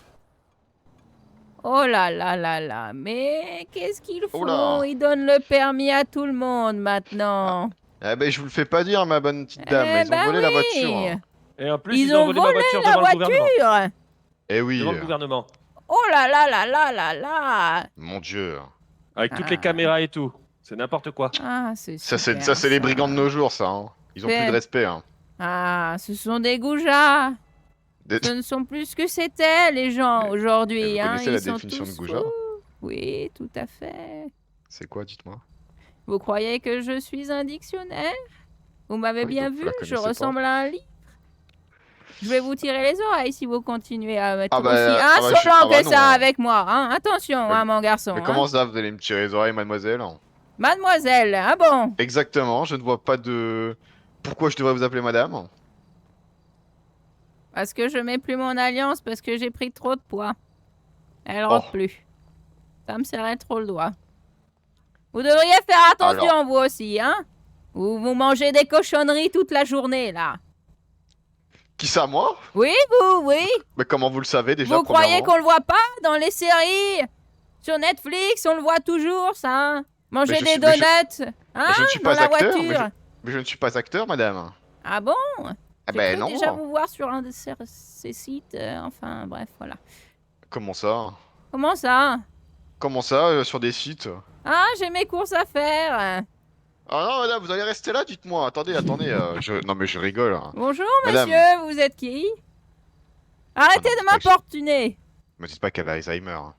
Oh là là là là. Mais qu'est-ce qu'ils font? Oula. Ils donnent le permis à tout le monde maintenant. Eh ben, je vous le fais pas dire, ma bonne petite dame. Eh Ils ont ben volé la oui. voiture. Hein. Et en plus, Ils ont ont volé ma volé voiture la devant le gouvernement. voiture. Eh oui. Devant le gouvernement. Oh là là là là là là. Mon Dieu. Avec toutes Ah. les caméras et tout. C'est n'importe quoi. Ah, c'est Ça, super, c'est les brigands de nos jours, ça. Hein. Ils ont plus de respect. Hein. Ah, ce sont des goujats. Des- Ce ne sont plus ce que c'était, les gens, Mais aujourd'hui. vous Hein. connaissez Ils la sont définition de tous goujat? fous. Oui, tout à fait. C'est quoi, dites-moi? Vous croyez que je suis un dictionnaire? Vous m'avez Ah oui, bien donc vous vu, la je connaissez pas. ressemble à un livre. Je vais vous tirer les oreilles si vous continuez à être Ah bah, aussi ah bah, insolent ah bah que non, ça hein. avec moi. Hein. Attention, Mais- hein, mon garçon. Mais hein. comment ça, vous allez me tirer les oreilles, mademoiselle? Mademoiselle, ah bon? Exactement, je ne vois pas de... Pourquoi je devrais vous appeler madame? Parce que je mets plus mon alliance parce que j'ai pris trop de poids. Elle Oh. rentre plus. Ça me serrait trop le doigt. Vous devriez faire attention, Alors. vous aussi, hein? Ou vous mangez des cochonneries toute la journée, là. Qui ça, moi? Oui, oui. Mais comment vous le savez, déjà, Vous croyez premièrement? qu'on le voit pas dans les séries? Sur Netflix, on le voit toujours, ça. Hein? Manger Mais je des suis- donuts, mais hein? je ne suis Dans pas la acteur, voiture. mais je ne suis pas acteur, madame. Ah bon? Ah J'ai ben cru non. déjà vous voir sur un de ces sites. Enfin, bref, voilà. Comment ça? Comment ça? Comment ça, sur des sites? Ah, j'ai mes courses à faire. Ah non, madame, vous allez rester là, dites-moi. Attendez, non mais je rigole. Hein. Bonjour, Madame. monsieur, vous êtes qui? Arrêtez non, de c'est pas que- m'importuner. Me dites pas qu'elle a Alzheimer. Hein.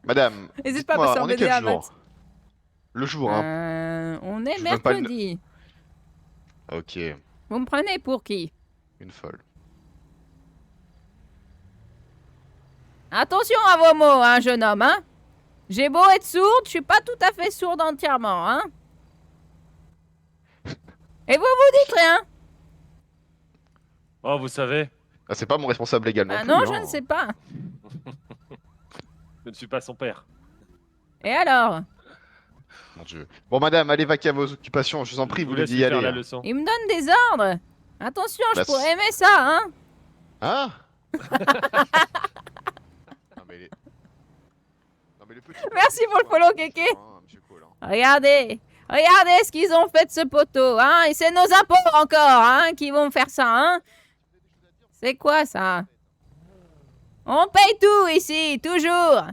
Madame, N'hésite pas à dites-moi, passer en on est quel BDA, Matt. jour? Le jour, hein. On est Je vous donne pas le... mercredi. Ok, Vous me prenez pour qui? une folle. Attention à vos mots, hein, jeune homme, hein. J'ai beau être sourde, je suis pas tout à fait sourde entièrement, hein. Et vous dites rien? Oh, vous savez, Ah, c'est pas mon responsable légal non Ah plus. non, hein. je ne sais pas. je ne suis pas son père. Et alors? Mon Dieu. Bon, madame, allez vaquer à vos occupations, je vous en prie, Je vous vous lui laisse dites lui y faire aller. la Hein. leçon. Il me donne des ordres. Attention, je Bah, pourrais aimer ça, hein. Hein? Non, mais les... Non, mais le petit... Merci pour le follow, Kéké. Hein, monsieur Cole, hein. Regardez. Regardez ce qu'ils ont fait de ce poteau, hein. Et c'est nos impôts encore, hein, qui vont faire ça, hein. C'est quoi ça? On paye tout ici, toujours.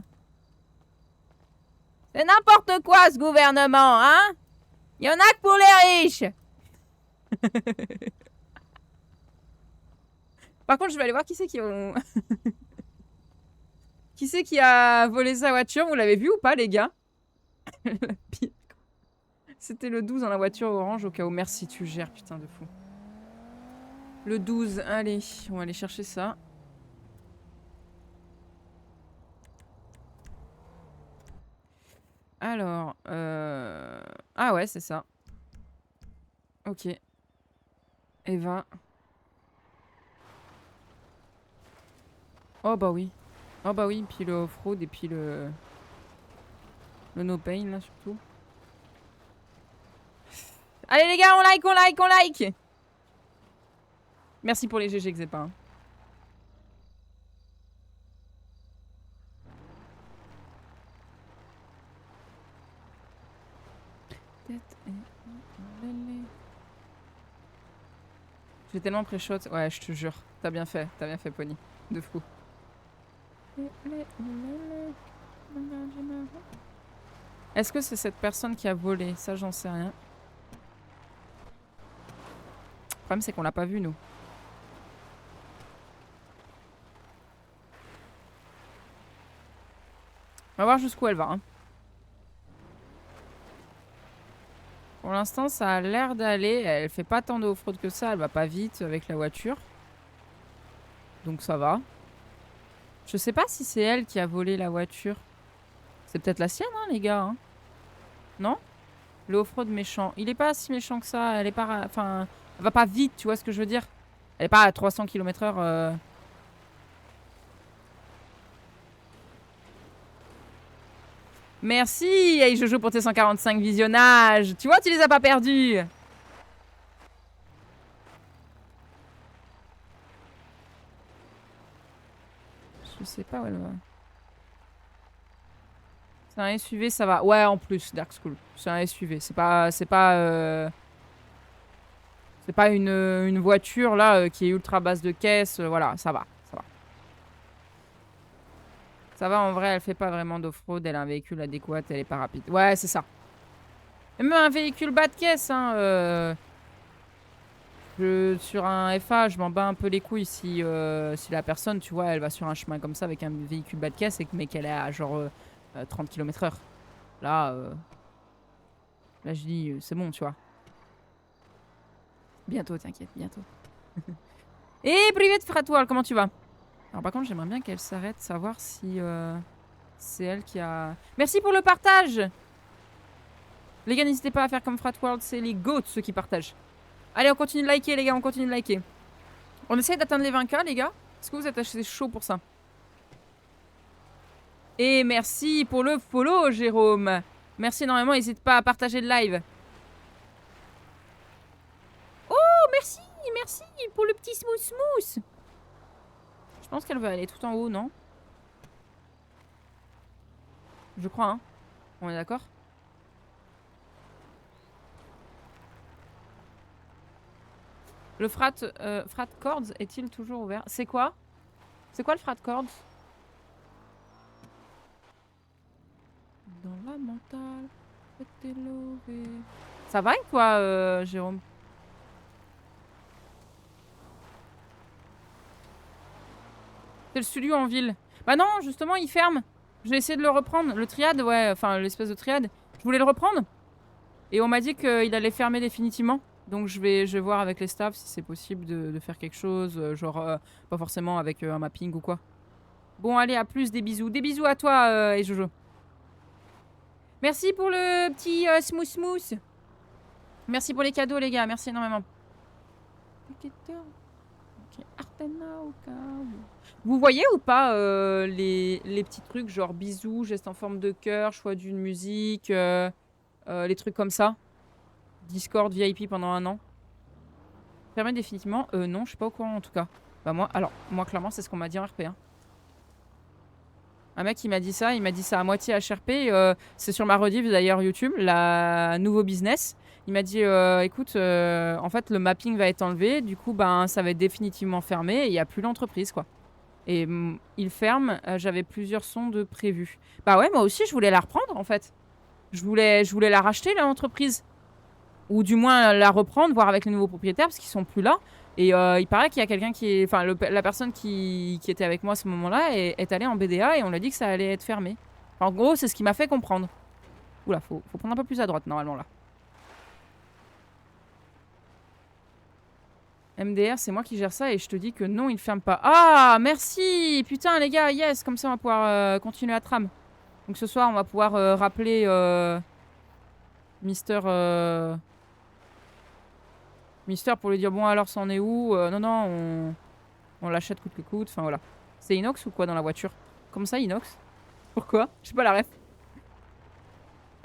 C'est n'importe quoi ce gouvernement, hein? Il y en a que pour les riches. Par contre, je vais aller voir qui c'est qui ont... qui c'est qui a volé sa voiture? Vous l'avez vu ou pas, les gars? La pire. C'était le 12 dans la voiture orange au cas où. Merci, tu gères, putain de fou. Le 12, allez, on va aller chercher ça. Alors, ah ouais, c'est ça. Ok. Eva. Oh bah oui. Oh bah oui, puis le off-road et puis le no pain là surtout. Allez les gars, on like, on like, on like. Merci pour les GG que j'ai pas. Hein. J'ai tellement pré-shot. Ouais, je te jure. T'as bien fait, Pony. De fou. Est-ce que c'est cette personne qui a volé? Ça, j'en sais rien. Le problème, c'est qu'on l'a pas vu, nous. On va voir jusqu'où elle va. Hein. Pour l'instant, ça a l'air d'aller. Elle fait pas tant de off-road que ça. Elle va pas vite avec la voiture. Donc ça va. Je sais pas si c'est elle qui a volé la voiture. C'est peut-être la sienne, hein, les gars. Hein. Non? Le off-road méchant. Il est pas si méchant que ça. Elle est pas... Enfin, elle va pas vite, tu vois ce que je veux dire? Elle est pas à 300 km/h. Merci, hey Jojo, pour tes 145 visionnages. Tu vois, tu les as pas perdus. Je sais pas où elle va. C'est un SUV, ça va. Ouais, en plus, Dark School. C'est un SUV. C'est pas une voiture là qui est ultra basse de caisse. Voilà, ça va. Ça va, en vrai, elle fait pas vraiment d'off-road. Elle a un véhicule adéquat, elle est pas rapide. Ouais, c'est ça. Même un véhicule bas de caisse, hein. Sur un FA, je m'en bats un peu les couilles si la personne, tu vois, elle va sur un chemin comme ça avec un véhicule bas de caisse mais qu'elle est à genre 30 km/h. Là, je dis, c'est bon, tu vois. Bientôt, t'inquiète, bientôt. Et Privet Fratoile, comment tu vas? Alors par contre, j'aimerais bien qu'elle s'arrête, savoir si c'est elle qui a... Merci pour le partage. Les gars, n'hésitez pas à faire comme Fratworld, c'est les goats ceux qui partagent. Allez, on continue de liker, les gars, on continue de liker. On essaye d'atteindre les 20K, les gars. Est-ce que vous êtes assez chaud pour ça? Et merci pour le follow, Jérôme. Merci énormément, n'hésite pas à partager le live. Oh, merci pour le petit smooth. Je pense qu'elle va aller tout en haut, non? Je crois, hein. On est d'accord? Le frat Cords est-il toujours ouvert? C'est quoi? C'est quoi le frat Cords? Dans la mentale, ça va avec toi, Jérôme? C'est le studio en ville. Bah non, justement, il ferme. J'ai essayé de le reprendre. Le triade, ouais, enfin l'espèce de triade. Je voulais le reprendre. Et on m'a dit qu'il allait fermer définitivement. Donc je vais voir avec les staffs si c'est possible de faire quelque chose. Genre, pas forcément avec un mapping ou quoi. Bon, allez, à plus, des bisous. Des bisous à toi, et Jojo. Merci pour le petit smooth smooth. Merci pour les cadeaux, les gars. Merci énormément. Vous voyez ou pas les petits trucs genre bisous, gestes en forme de cœur, choix d'une musique, les trucs comme ça. Discord VIP pendant 1 an. Fermé définitivement non, je suis pas au courant en tout cas. Bah moi clairement c'est ce qu'on m'a dit en RP. Hein. Un mec il m'a dit ça à moitié HRP. C'est sur ma rediff d'ailleurs YouTube, la nouveau business. Il m'a dit écoute, en fait le mapping va être enlevé, du coup ben ça va être définitivement fermé et il n'y a plus l'entreprise quoi. Et il ferme, j'avais plusieurs sondes prévues. Bah ouais, moi aussi je voulais la reprendre en fait. Je voulais la racheter l'entreprise. Ou du moins la reprendre, voir avec les nouveaux propriétaires parce qu'ils sont plus là. Et il paraît qu'il y a quelqu'un qui est... Enfin, la personne qui était avec moi à ce moment-là est allée en BDA et on l'a dit que ça allait être fermé. Enfin, en gros, c'est ce qui m'a fait comprendre. Oula, faut prendre un peu plus à droite normalement là. MDR, c'est moi qui gère ça et je te dis que non, il ferme pas. Ah, merci. Putain, les gars, yes. Comme ça, on va pouvoir continuer la trame. Donc ce soir, on va pouvoir rappeler Mister pour lui dire bon alors c'en est où. Non, on l'achète coûte que coûte. Enfin voilà. C'est inox ou quoi dans la voiture? Comme ça, inox? Pourquoi? Je sais pas la ref.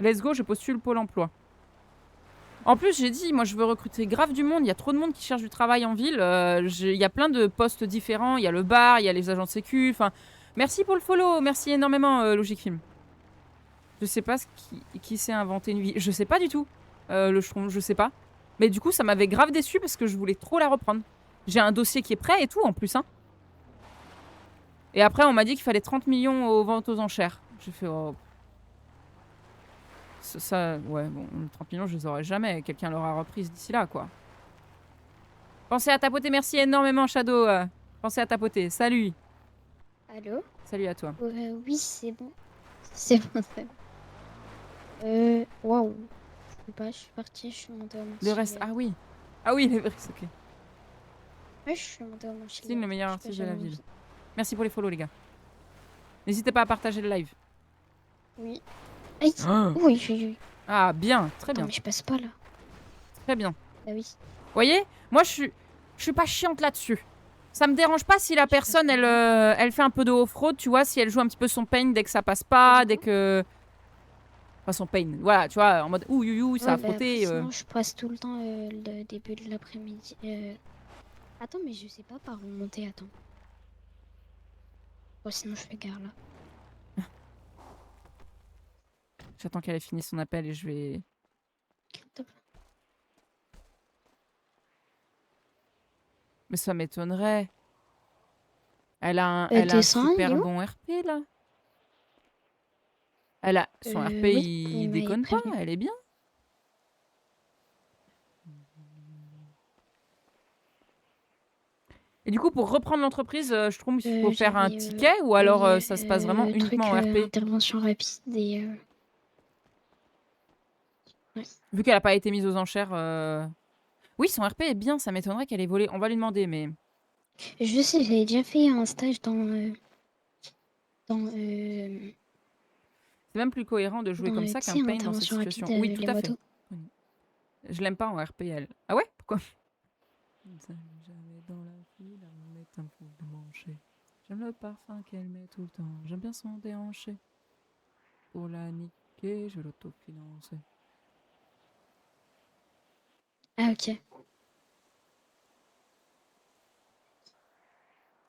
Let's go, je postule Pôle emploi. En plus, j'ai dit, moi je veux recruter grave du monde. Il y a trop de monde qui cherche du travail en ville. Il y a plein de postes différents. Il y a le bar, il y a les agents de sécu. Enfin, merci pour le follow. Merci énormément, Logic Film. Je sais pas qui s'est inventé une vie. Je sais pas du tout. Le Schtroumpf, je sais pas. Mais du coup, ça m'avait grave déçu parce que je voulais trop la reprendre. J'ai un dossier qui est prêt et tout en plus. Hein. Et après, on m'a dit qu'il fallait 30 millions aux ventes aux enchères. J'ai fait... Oh. Ça, ouais, bon, 30 millions, je les aurai jamais. Quelqu'un l'aura reprise d'ici là, quoi. Pensez à tapoter. Merci énormément, Shadow. Pensez à tapoter. Salut. Allô? Salut à toi. Oui, c'est bon. C'est bon, c'est bon. Waouh. Je sais pas, je suis partie, je suis montée au Mont Le reste, ah oui. Ah oui, le reste, ok. Ouais, je suis montée au Mont C'est le meilleur artiste de la ville. Merci pour les follow, les gars. N'hésitez pas à partager le live. Oui. Aïe. Oh. Oui, oui, oui. Ah, bien, très bien. Non, mais je passe pas là. Très bien. Ah oui. Vous voyez, moi, je suis pas chiante là-dessus. Ça me dérange pas si la personne, elle fait un peu de off-road, tu vois, si elle joue un petit peu son pain dès que ça passe pas, dès que... Enfin, son pain, voilà, tu vois, en mode ouh, ça a frotté. Sinon, je passe tout le temps le début de l'après-midi. Attends, mais je sais pas par où monter, attends. Bon, sinon, je fais gare là. J'attends qu'elle ait fini son appel et je vais... Mais ça m'étonnerait. Elle a un super bon RP, là. Elle a... Son RP, oui, il déconne pas, elle est bien. Et du coup, pour reprendre l'entreprise, je trouve qu'il faut faire un ticket ou alors ça se passe vraiment uniquement en RP. Intervention rapide et... Ouais. Vu qu'elle n'a pas été mise aux enchères... Oui, son RP est bien, ça m'étonnerait qu'elle ait volé. On va lui demander, mais... Je sais, j'avais déjà fait un stage dans C'est même plus cohérent de jouer comme ça qu'un pain dans cette situation. Oui, tout à fait. Je l'aime pas en RPL. Ah ouais? Pourquoi? J'aime le parfum qu'elle met tout le temps. J'aime bien son déhanché. Pour la niquer, je vais l'autofinancer. Ah ok.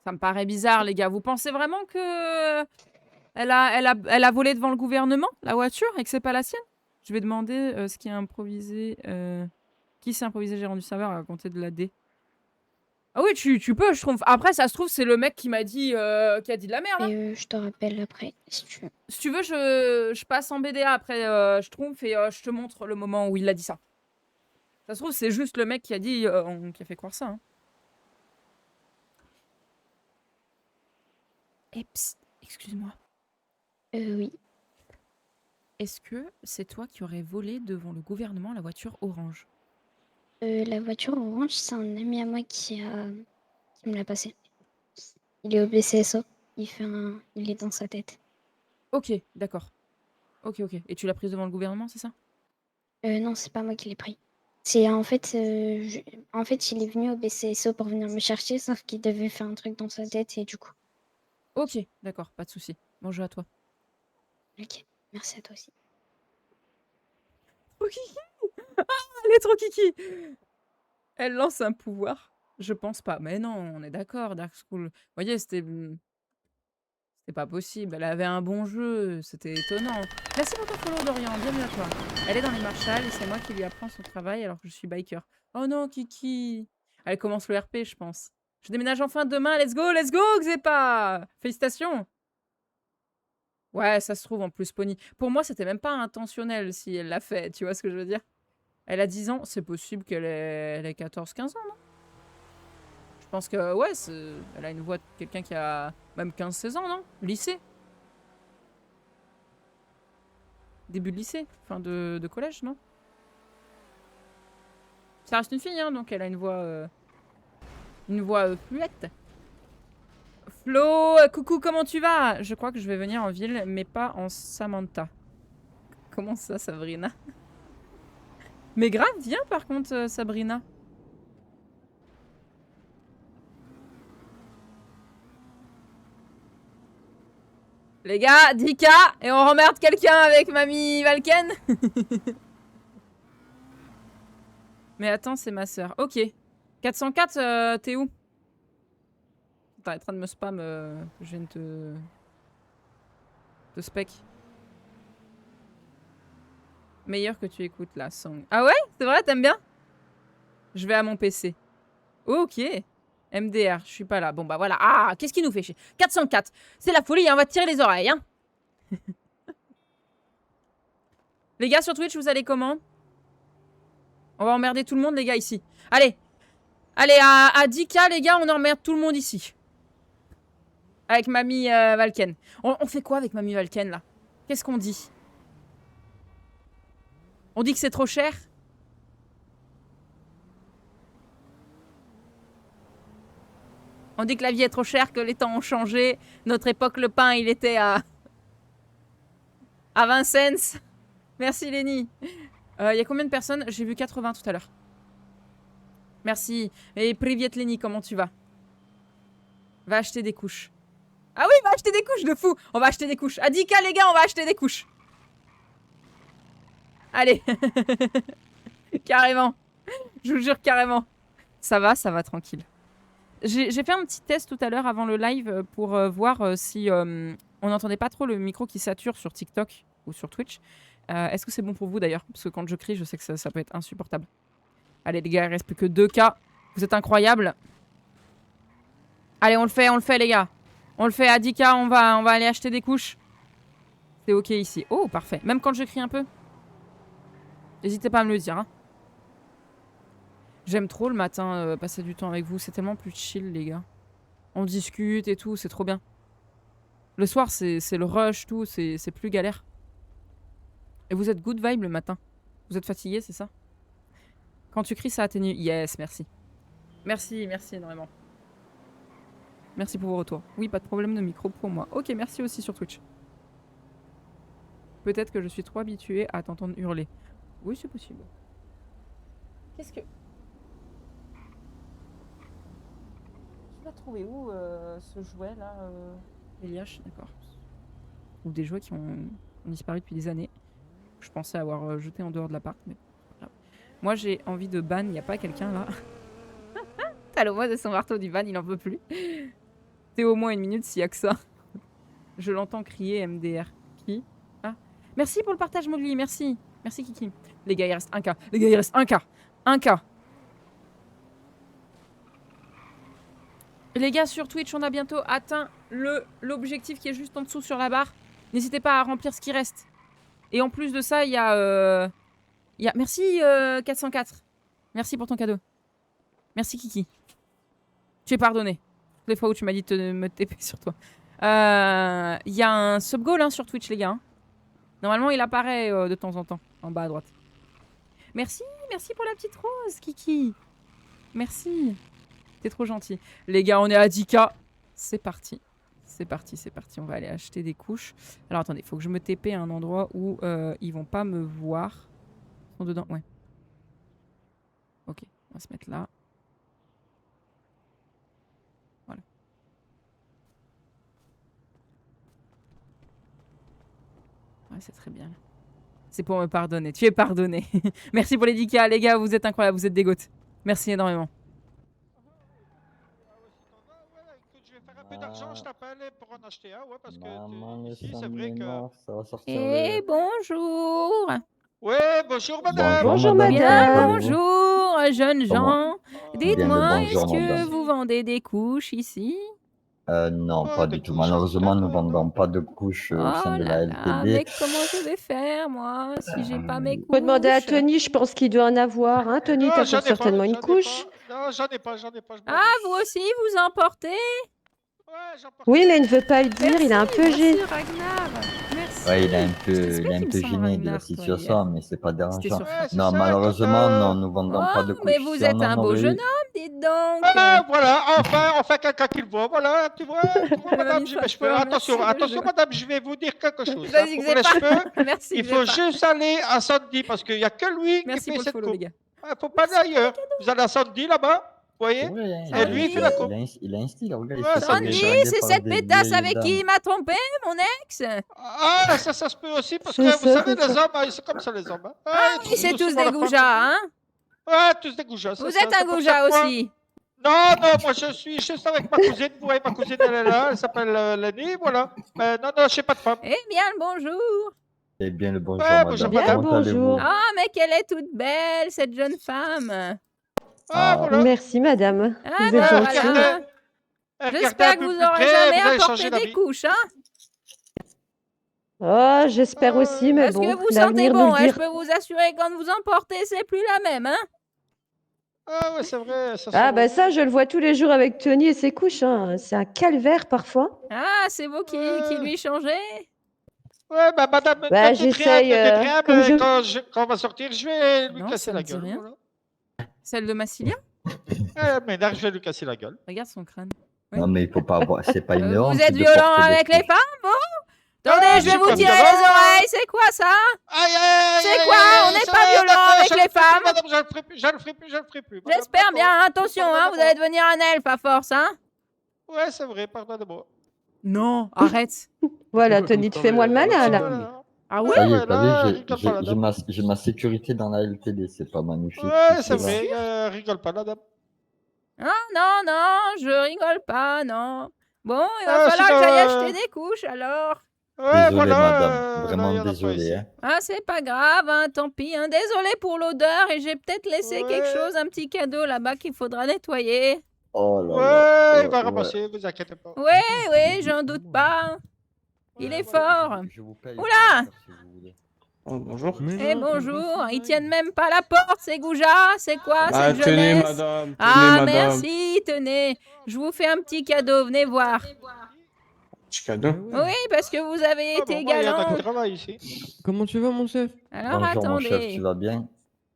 Ça me paraît bizarre, les gars. Vous pensez vraiment que elle a volé devant le gouvernement, la voiture, et que c'est pas la sienne? Je vais demander ce qui a improvisé... Qui s'est improvisé gérant du serveur à compter de la D? Ah oui, tu peux, je trouve. Après, ça se trouve, c'est le mec qui m'a dit, qui a dit de la merde. Hein. Et je te rappelle après, si tu veux. Si tu veux, je passe en BDA après, je trouve, et je te montre le moment où il a dit ça. Ça se trouve, c'est juste le mec qui a dit, qui a fait croire ça. Hein. psst, excuse-moi. Oui. Est-ce que c'est toi qui aurais volé devant le gouvernement la voiture orange? La voiture orange, c'est un ami à moi qui me l'a passé. Il est au BCSO. Il est dans sa tête. Ok, d'accord. Ok. Et tu l'as prise devant le gouvernement, c'est ça? Non, c'est pas moi qui l'ai pris. C'est en fait, en fait, il est venu au BCSO pour venir me chercher, sauf qu'il devait faire un truc dans sa tête et du coup. Ok, d'accord, pas de souci. Bonjour à toi. Ok, merci à toi aussi. Trop kiki. Elle est trop kiki. Elle lance un pouvoir. Je pense pas. Mais non, on est d'accord, Dark School. Vous voyez, c'était pas possible. Elle avait un bon jeu. C'était étonnant. Merci pour ton follow, Dorian. Bienvenue à toi. Elle est dans les Marshalls et c'est moi qui lui apprends son travail alors que je suis biker. Oh non, Kiki. Elle commence le RP, je pense. Je déménage enfin demain. Let's go, Xepa. Félicitations. Ouais, ça se trouve en plus, Pony. Pour moi, c'était même pas intentionnel si elle l'a fait. Tu vois ce que je veux dire? Elle a 10 ans. C'est possible elle ait 14-15 ans, non? Je pense que, ouais, elle a une voix de quelqu'un qui a même 15-16 ans, non? Lycée. Début de lycée. Fin de collège, non? Ça reste une fille, hein, donc elle a une voix fluette. Flo, coucou, comment tu vas? Je crois que je vais venir en ville, mais pas en Samantha. Comment ça, Sabrina? Mais grave, viens par contre, Sabrina. Les gars, 10K et on remerde quelqu'un avec Mamie Valken. Mais attends, c'est ma sœur. Ok. 404, t'es où? T'arrêteras de me spam, je viens de te spec. Meilleur que tu écoutes la song. Ah ouais? C'est vrai, t'aimes bien? Je vais à mon PC. Ok. MDR, je suis pas là. Bon bah voilà. Ah, qu'est-ce qui nous fait chier? 404. C'est la folie, hein, on va te tirer les oreilles, hein. Les gars, sur Twitch, vous allez comment? On va emmerder tout le monde, les gars, ici. Allez. Allez, à 10K, les gars, on emmerde tout le monde ici. Avec Mamie Valken. On fait quoi avec Mamie Valken, là? Qu'est-ce qu'on dit? On dit que c'est trop cher? On dit que la vie est trop chère, que les temps ont changé. Notre époque, le pain, il était à 20 cents. Merci, Lenny. Y a combien de personnes? J'ai vu 80 tout à l'heure. Merci. Et Privet Lenny, comment tu vas? Va acheter des couches. Ah oui, va acheter des couches de fou. On va acheter des couches. À 10K, les gars, on va acheter des couches. Allez. Carrément. Je vous jure, carrément. Ça va tranquille. J'ai fait un petit test tout à l'heure avant le live pour voir si on n'entendait pas trop le micro qui sature sur TikTok ou sur Twitch. Est-ce que c'est bon pour vous d'ailleurs? Parce que quand je crie, je sais que ça peut être insupportable. Allez les gars, il reste plus que 2K. Vous êtes incroyables. Allez, on le fait les gars. On le fait à 10K, on va aller acheter des couches. C'est ok ici. Oh, parfait. Même quand je crie un peu. N'hésitez pas à me le dire. Hein. J'aime trop le matin passer du temps avec vous. C'est tellement plus chill, les gars. On discute et tout, c'est trop bien. Le soir, c'est le rush, tout. C'est plus galère. Et vous êtes good vibe le matin. Vous êtes fatigué, c'est ça? Quand tu cries, ça atténue. Yes, merci. Merci énormément. Merci pour vos retours. Oui, pas de problème de micro pour moi. Ok, merci aussi sur Twitch. Peut-être que je suis trop habituée à t'entendre hurler. Oui, c'est possible. Qu'est-ce que... Tu l'as trouvé où, ce jouet-là Eliash, d'accord. Ou des jouets qui ont disparu depuis des années. Je pensais avoir jeté en dehors de l'appart, mais... Moi, j'ai envie de ban. Y a pas quelqu'un, là? T'as le voix de son marteau du ban, il en peut plus. T'es au moins une minute s'il y a que ça. Je l'entends crier MDR. Qui? Ah. Merci pour le partage, Mowgli, merci. Merci, Kiki. Les gars, il reste 1K. Les gars, il reste 1K. 1K. Les gars, sur Twitch, on a bientôt atteint l'objectif qui est juste en dessous sur la barre. N'hésitez pas à remplir ce qui reste. Et en plus de ça, il y a... Merci, 404. Merci pour ton cadeau. Merci, Kiki. Tu es pardonné. Toutes les fois où tu m'as dit de me TP sur toi. Il y a un sub-goal hein, sur Twitch, les gars. Normalement, il apparaît de temps en temps, en bas à droite. Merci pour la petite rose, Kiki. Merci. T'es trop gentil. Les gars, on est à 10K. C'est parti. C'est parti. On va aller acheter des couches. Alors, attendez, il faut que je me TP à un endroit où ils vont pas me voir. Ils sont dedans, ouais. Ok, on va se mettre là. Voilà. Ouais, c'est très bien. C'est pour me pardonner. Tu es pardonné. Merci pour les 10K, les gars. Vous êtes incroyables. Vous êtes des goats. Merci énormément. Je vais faire un peu d'argent, je t'appelle pour en acheter un, ouais, parce que Maman, ici, le c'est vrai que... sang ça va sortir Et bonjour. Ouais, bonjour madame. Bonjour, Bien, madame. bonjour, jeunes gens. Dites-moi, bonjour, est-ce que madame. vous vendez des couches ici? Non, Oh, pas des du tout. couches, Malheureusement, nous ne d'accord. vendons pas de couches au sein Oh de là la là, LTD. mais comment je vais faire, moi, si j'ai pas mes couches? Faut demander à Tony, je pense qu'il doit en avoir. Hein, Tony, Non, t'as j'en pour ai pas, certainement une j'en ai couche. pas. Non, j'en ai pas, je m'en Ah, vais. vous aussi, vous en portez? Ouais, j'en porte. Oui, mais il ne veut pas le dire, il est un peu Merci, gêné. Ragnar. Merci. Ouais, il est un Je t'explique, peu il me semble, gêné de la Ragnar, toi, situation, mais c'est pas C'était dérangeant. sur... Ouais, c'est Non, ça, malheureusement, quand, non, nous vendons pas de Oh, couches. mais vous Si êtes on un en beau aurait jeune eu- homme, dites donc. Ah, voilà, enfin quelqu'un qui le voit, voilà, tu vois, madame, Vanessa, je peux... merci Attention, de attention, jouer. madame, je vais vous dire quelque chose. Hein. Vas-y, Pour que les pas. cheveux, Merci, il que faut pas. juste aller à Sandy, parce qu'il n'y a que lui qui Merci fait pour le cette follow, les coupe. gars. Il faut pas aller ailleurs. Vous allez à Sandy, là-bas, vous C'est voyez, vrai, hein, et lui, il fait la coupe. il a un style, regarde, Ouais, il se fait Sandy, draguer c'est par cette des pétasse vieilles avec qui dames. il m'a trompé, mon ex? Ah, ça se peut aussi, parce C'est que vous ça, savez, c'est les ça. hommes, ils sont comme ça, les hommes. Hein. Ah ils oui, c'est trouvent tous souvent des la femme goujats, hein? Ouais, tous des goujats. Vous c'est êtes ça. un C'est pour goujat ça que moi- aussi. Non, moi je suis juste avec ma cousine. Vous voyez, ma cousine, elle est là, elle s'appelle Lenny, voilà. Mais non, je n'ai pas de femme. Eh bien, le bonjour. Eh bien, le bonjour, Ouais, bonjour, madame. Bien, madame. Comment allez-vous? bonjour. Ah, mais qu'elle est toute belle, cette jeune femme. Ah, voilà. Merci, madame. Ah, Vous ben êtes voilà. gentille. voilà. Regardez un J'espère que peu vous plus n'aurez près, jamais vous allez apporté changer des d'avis. couches, hein? Oh, j'espère aussi, mais Parce bon, que vous sentez l'avenir nous bon, le hein, je dira. peux vous assurer que quand vous en portez, c'est plus la même, hein? Ah, ouais, c'est vrai. Ça Ah, sent bah bon. ça, je le vois tous les jours avec Tony et ses couches. Hein. C'est un calvaire parfois. Ah, c'est vous qui lui changez? Ouais, bah, madame, Bah, ne dites rien, j'essaye, ne dites rien, comme mais je... quand on va sortir, je vais lui Non, casser ça la me dit gueule. rien. Voilà. Celle de Massilia? Mais là, je vais lui casser la gueule. Regarde son crâne. Oui. Non, mais il faut pas avoir. C'est pas une honte Vous êtes de violent porter des avec les couches. femmes, vous? Attendez, Ah, je vais je vous suis pas tirer les violent. oreilles, c'est quoi ça? Aïe, aïe, C'est aïe, quoi? aïe, On aïe, n'est ça pas va, violent d'accord, avec je les le ferai plus, femmes. madame, je le ferai plus, je le ferai plus, je le ferai plus. madame, J'espère bien, d'accord. attention, hein, vous Pardonnez-moi. allez devenir un elfe à force, hein? Ouais, c'est vrai, pardonnez-moi. Non, arrête. Voilà, Tony, tu fais moi le malin, là. Voilà. Ah ouais? Ça y est, ouais, t'as là, vu, rigole pas, la dame. j'ai ma sécurité dans la LTD, c'est pas magnifique. Ouais, tout c'est ça. vrai, rigole pas, la dame. Ah non, non, je rigole pas, non. Bon, il va Ah, falloir que sinon, j'aille acheter des couches alors. Ouais, Désolé, voilà. madame, là, vraiment y en a pas désolé. ici. Hein. Ah, c'est pas grave, hein, tant pis. Hein. Désolé pour l'odeur et j'ai peut-être laissé quelque Ouais. chose, un petit cadeau là-bas qu'il faudra nettoyer. Oh là Ouais, là. il va ouais. ramasser, vous inquiétez pas. Oui, oui, j'en doute pas. Il Ouais, est voilà. fort. Je vous paye. Oula! Si vous voulez. Oh, bonjour. Eh bonjour, ils tiennent même pas la porte, ces goujats. C'est quoi Ah, cette tenez, jeunesse? madame. Tenez, Ah, madame. merci, tenez. Je vous fais un petit cadeau, venez voir. Petit cadeau. Oui, parce que vous avez Ah, été bon, moi, il y en a galant. qui travaillent ici. Comment tu vas, mon chef? Alors Bonjour mon chef, attendez. tu vas bien?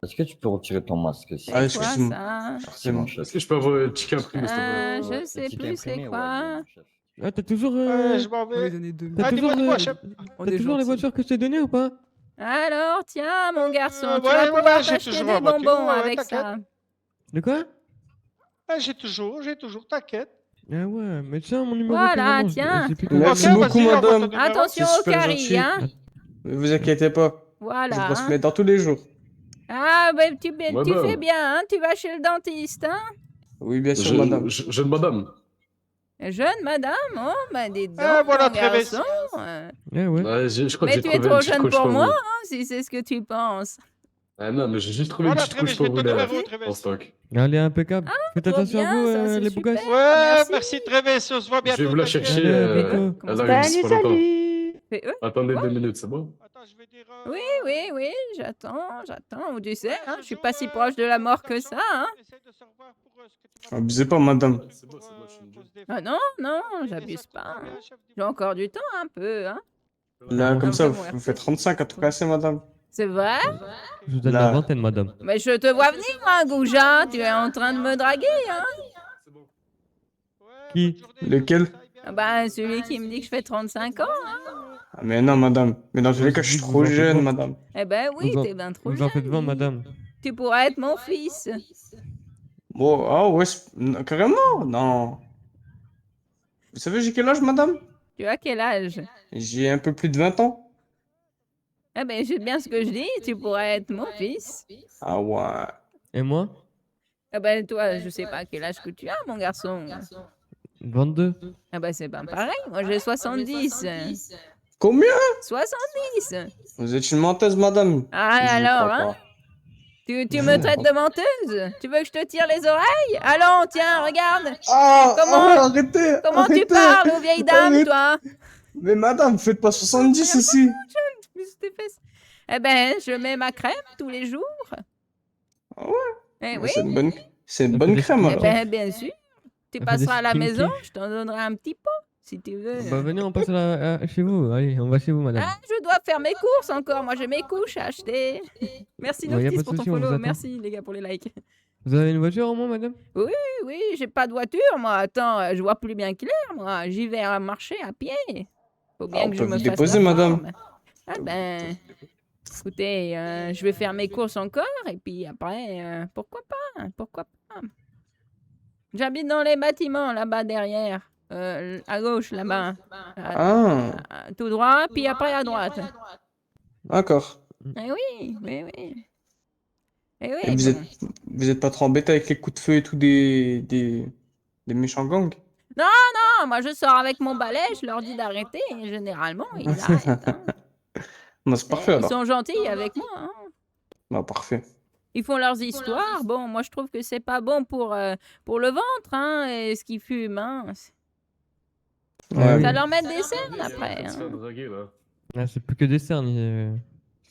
Est-ce que tu peux retirer ton masque s'il Ah, te C'est plaît? quoi excuse-moi. ça? Merci mon chef. Est-ce que je peux avoir le ticket imprimé, s'il te plaît? Ah, Ouais, je sais le ticket plus c'est imprimé, ouais, quoi. bien, mon chef. Ah, t'as toujours, Ouais, je m'en vais. t'as Ah, toujours, dis-moi, chef. On t'as est toujours les gentils. voitures que je t'ai données ou pas? Alors, tiens, mon garçon, tu ouais, vas ouais, pouvoir j'ai t'acheter toujours des la voiture, bonbons ouais, avec t'inquiète. ça. De quoi? Ah, j'ai toujours, t'inquiète. Ah ouais, mais tiens, mon numéro Voilà, carrément, je- tiens. je sais plus Merci Ok, beaucoup, vas-y, envoie ton madame. numéro. Attention C'est au super carry, gentil. hein. Ne vous inquiétez pas. Je Voilà. brosse hein. mes dents tous les jours. Ah, ben tu Madame. fais bien, hein. Tu vas chez le dentiste, hein. Oui, bien sûr, madame. Jeune madame. Jeune madame, oh, ben dis donc, Ah, voilà, mon très bien. garçon. Ah ouais. Ouais, je crois que Mais j'ai tu es trouvé trop une petite jeune couche pour pour moi, vous. hein, si c'est ce que tu penses. Ah non, mais j'ai juste trouvé une Voilà, petite très bien, couche je mets pour ton vous là, numéro, très bien. en stock. Allez, impeccable. Faites trop attention à bien, vous, ça, c'est les super. beaux gosses. Ouais, Merci. merci Treves, on se voit Je bientôt. vais vous la t'inquiète. chercher Allez, à bientôt. Comment à ça la Salut, pas longtemps. salut. Fais eux? Attendez 2 minutes, c'est bon? Attends, je vais dire. Oui, j'attends. Tu sais, hein, je suis pas si Bonjour, proche de la mort que ça, hein. essaye de savoir pour ce que tu m'as Abusez pas, madame. C'est bon, c'est bon, je suis une qu'on se jeune. défende. Ah non, non, Oui, j'abuse ça te pas, va hein. bien, chef du J'ai encore du temps, un peu, hein. Là, Ah, comme ça, vraiment, vous merci. faites 35 à tout casser, madame. C'est vrai? Je vous donne Là. la vingtaine, madame. Mais je te vois venir, hein, Gouja. Tu es en train de me draguer, hein. C'est bon. Ouais, Qui? bonne journée, Lequel? ça aille bien. Ah bah, celui qui me dit que je fais 35 ans, hein. Ah, mais non, madame. Mais dans tous les cas, je suis trop jeune, madame. Eh ben oui, Vous en- t'es bien trop Vous en faites jeune. 20, madame. Tu pourrais être mon fils. Bon, ah ouais, non, carrément, non. Vous savez, j'ai quel âge, madame? Tu as quel âge? J'ai un peu plus de 20 ans. Eh ben, c'est bien ce que je dis, tu pourrais être mon fils. Ah ouais. Et moi? Eh ben, toi, je sais pas quel âge que tu as, mon garçon. 22. Ah ben, c'est pas pareil, moi j'ai 70. Combien? 70. Vous êtes une menteuse, madame. Ah, Je vous alors, crois hein? pas. Tu Je me vous traites crois de menteuse? Tu veux que je te tire les oreilles? Allons, tiens, regarde. Ah, Comment- arrêtez, Comment tu arrêtez. parles aux vieilles dames, Arrête. toi? Mais madame, faites pas 70 ici. Plus tes fesses. Eh ben, je mets ma crème tous les jours. Ah ouais? Eh Mais oui. c'est une Ça bonne fait des crème, Eh alors. ben, bien sûr. Tu Ça fait des passeras à la maison, skincare. je t'en donnerai un petit pot, si tu veux. Bah, venez, on passe chez vous. Allez, on va chez vous, madame. Ah, je dois faire mes courses encore. Moi, j'ai mes couches à acheter. Merci, Bah, y a Noctis, pas de pour ton souci, on vous follow. attend. Merci, les gars, pour les likes. Vous avez une voiture au moins, madame? Oui, oui, j'ai pas de voiture, moi. Attends, je vois plus bien clair, moi. J'y vais à marcher à pied. Faut bien Ah, on que peut je me vous fasse déposer, la madame. forme. Ah ben, écoutez, je vais faire mes courses encore et puis après, pourquoi pas, pourquoi pas. J'habite dans les bâtiments là-bas derrière, à gauche là-bas, Ah, tout droit, puis après à droite. d'accord. Eh oui, oui, oui. Eh oui, Et vous êtes pas trop embêté avec les coups de feu et tout des méchants gangs? non, moi je sors avec mon balai, je leur dis d'arrêter et généralement ils arrêtent. Hein. Bah, c'est parfait Ils alors. sont gentils avec moi. Hein. Bah, parfait. Ils font leurs histoires. Bon, moi je trouve que c'est pas bon pour le ventre, hein, et ce qu'ils fument. Hein. Ouais. Ça leur met des cernes Il est en après. train de se faire Hein. draguer, là. Ah, c'est plus que des cernes.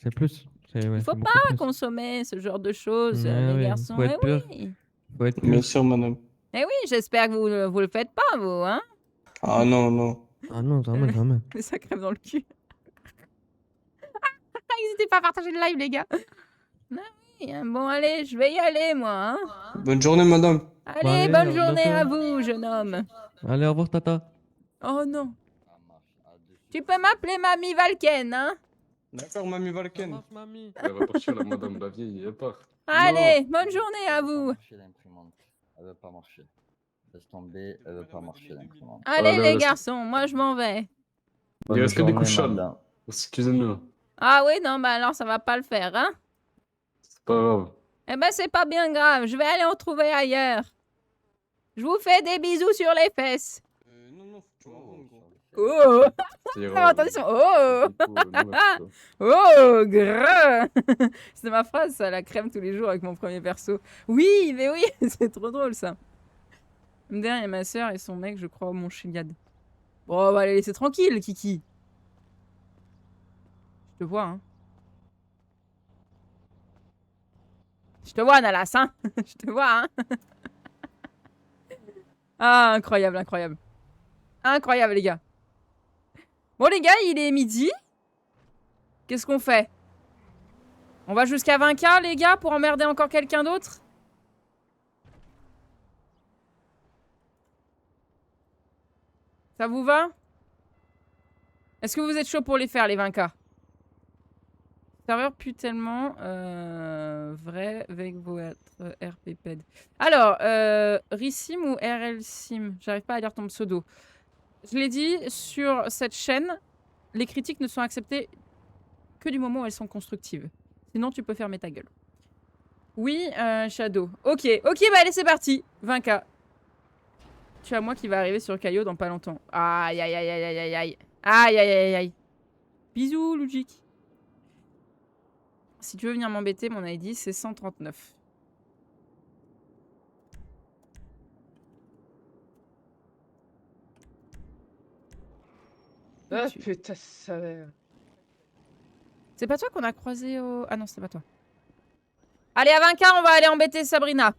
C'est plus. Ouais, Il faut c'est pas beaucoup plus. consommer ce genre de choses, Ouais, les ouais, garçons. faut être Eh pur. oui. Faut être Bien pur. sûr, madame. Eh oui, j'espère que vous le faites pas, vous, hein. Ah non, non. Ah non, jamais, jamais. Mais ça crève dans le cul. N'hésitez pas à partager le live, les gars. Ah oui, hein, bon, allez, je vais y aller, moi. Hein. Bonne journée, madame. Allez, allez, bonne à journée à bientôt. vous, jeune homme. Allez, au revoir, tata. Oh non. Tu peux m'appeler Mamie Valken, hein. D'accord, mamie Valken. mamie. Elle va partir, la madame, la vieille, elle part. Allez, bonne journée à vous. Elle veut pas marcher. Laisse tomber, elle veut pas marcher l'imprimante. Allez, Allez, les laisse- garçons, moi je m'en vais. Il reste que des couches journée, sales. madame. Excusez-nous. Ah oui, non, bah alors ça va pas le faire, hein. C'est pas grave. Eh ben, c'est pas bien grave, je vais aller en trouver ailleurs. Je vous fais des bisous sur les fesses. Non, non, faut que tu m'envoies, gros. Oh, Ça ah, ira. attention, oh, Du coup, non, merci, oh, gras. C'est ma phrase, ça, la crème tous les jours avec mon premier perso. Oui, mais oui, c'est trop drôle, ça. Derrière, il y a ma soeur et son mec, je crois, mon chiliade. Bon, on va les laisser tranquille, Kiki. Je te vois, hein. Je te vois, Nalas, hein. Je te vois, hein. Ah, incroyable, incroyable. Incroyable, les gars. Bon, les gars, il est midi. Qu'est-ce qu'on fait? On va jusqu'à 20K, les gars, pour emmerder encore quelqu'un d'autre? Ça vous va? Est-ce que vous êtes chaud pour les faire, les 20K? Serveur pue tellement vrai avec votre RPPED. Alors, Rissim ou RLSim? J'arrive pas à lire ton pseudo. Je l'ai dit, sur cette chaîne, les critiques ne sont acceptées que du moment où elles sont constructives. Sinon, tu peux fermer ta gueule. Oui, Shadow. Ok, ok, bah allez, c'est parti. 20K. Tu as moi qui va arriver sur Caillot dans pas longtemps. Aïe, aïe, aïe, aïe, aïe, aïe, aïe. Aïe, aïe, aïe, aïe. Bisous, Logic. Si tu veux venir m'embêter, mon ID, c'est 139. Ah Tu- putain, ça va. C'est pas toi qu'on a croisé au... Ah non, c'était pas toi. Allez, à 20K, on va aller embêter Sabrina.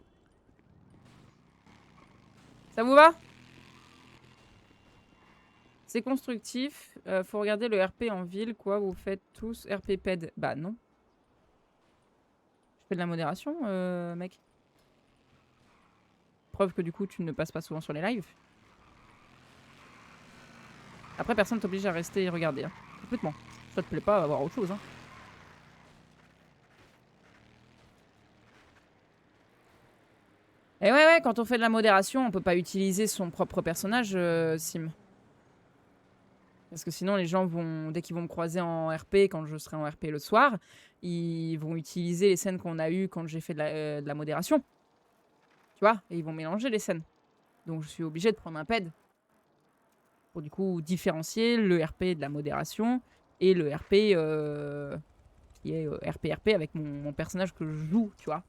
Ça vous va? C'est constructif. Faut regarder le RP en ville, quoi. Vous faites tous RP PED. Bah non. Je fais de la modération, mec. Preuve que du coup, tu ne passes pas souvent sur les lives. Après, personne t'oblige à rester et regarder. Hein. Complètement. Ça te plaît pas, va voir autre chose. Hein. Et ouais, quand on fait de la modération, on peut pas utiliser son propre personnage, Sim. Parce que sinon, les gens vont, dès qu'ils vont me croiser en RP, quand je serai en RP le soir, ils vont utiliser les scènes qu'on a eues quand j'ai fait de la modération. Tu vois? Et ils vont mélanger les scènes. Donc je suis obligée de prendre un PED. Pour du coup différencier le RP de la modération et le RP qui est RP avec mon personnage que je joue, tu vois.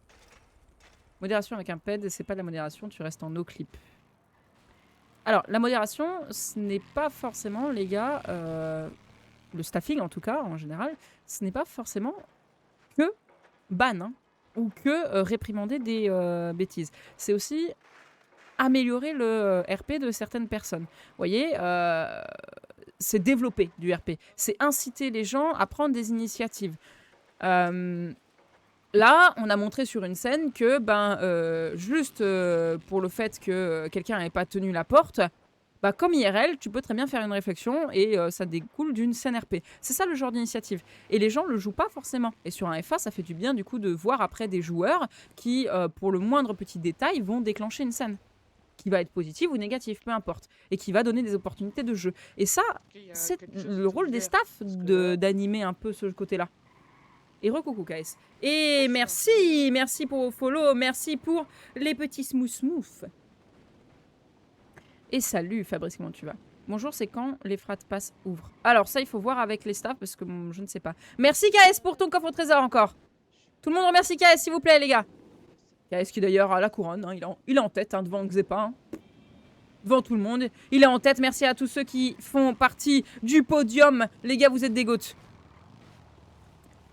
Modération avec un PED, c'est pas de la modération, tu restes en no clip. Alors, la modération, ce n'est pas forcément, les gars, le staffing en tout cas, en général, ce n'est pas forcément que ban hein, ou que réprimander des bêtises. C'est aussi améliorer le RP de certaines personnes. Vous voyez, c'est développer du RP. C'est inciter les gens à prendre des initiatives. Là, on a montré sur une scène que, juste pour le fait que quelqu'un n'avait pas tenu la porte, bah, comme IRL, tu peux très bien faire une réflexion et ça découle d'une scène RP. C'est ça le genre d'initiative. Et les gens le jouent pas forcément. Et sur un FA, ça fait du bien du coup de voir après des joueurs qui, pour le moindre petit détail, vont déclencher une scène. Qui va être positive ou négative, peu importe. Et qui va donner des opportunités de jeu. Et ça, c'est le rôle des staffs d'animer un peu ce côté-là. Et recoucou KS. Et merci pour vos follow, merci pour les petits smooth. Et salut Fabrice, comment tu vas? Bonjour, c'est quand les frat pass ouvrent? Alors ça, il faut voir avec les staffs parce que je ne sais pas. Merci KS pour ton coffre au trésor encore. Tout le monde remercie KS, s'il vous plaît, les gars. KS qui d'ailleurs a la couronne, hein, il est en tête hein, devant Xepa. Hein. Devant tout le monde. Il est en tête, merci à tous ceux qui font partie du podium. Les gars, vous êtes des goats.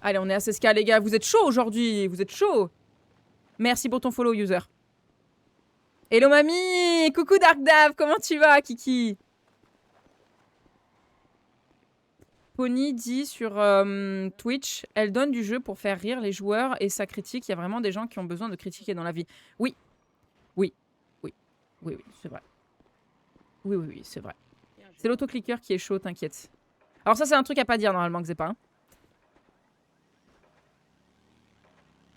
Allez, on est à 16K, les gars. Vous êtes chaud aujourd'hui. Vous êtes chaud. Merci pour ton follow, user. Hello, mamie. Coucou, Dark Dave. Comment tu vas, Kiki? Pony dit sur Twitch, elle donne du jeu pour faire rire les joueurs et ça critique. Il y a vraiment des gens qui ont besoin de critiquer dans la vie. Oui, c'est vrai. Oui, c'est vrai. C'est l'autoclicker qui est chaud, t'inquiète. Alors ça, c'est un truc à pas dire normalement que c'est pas. Hein.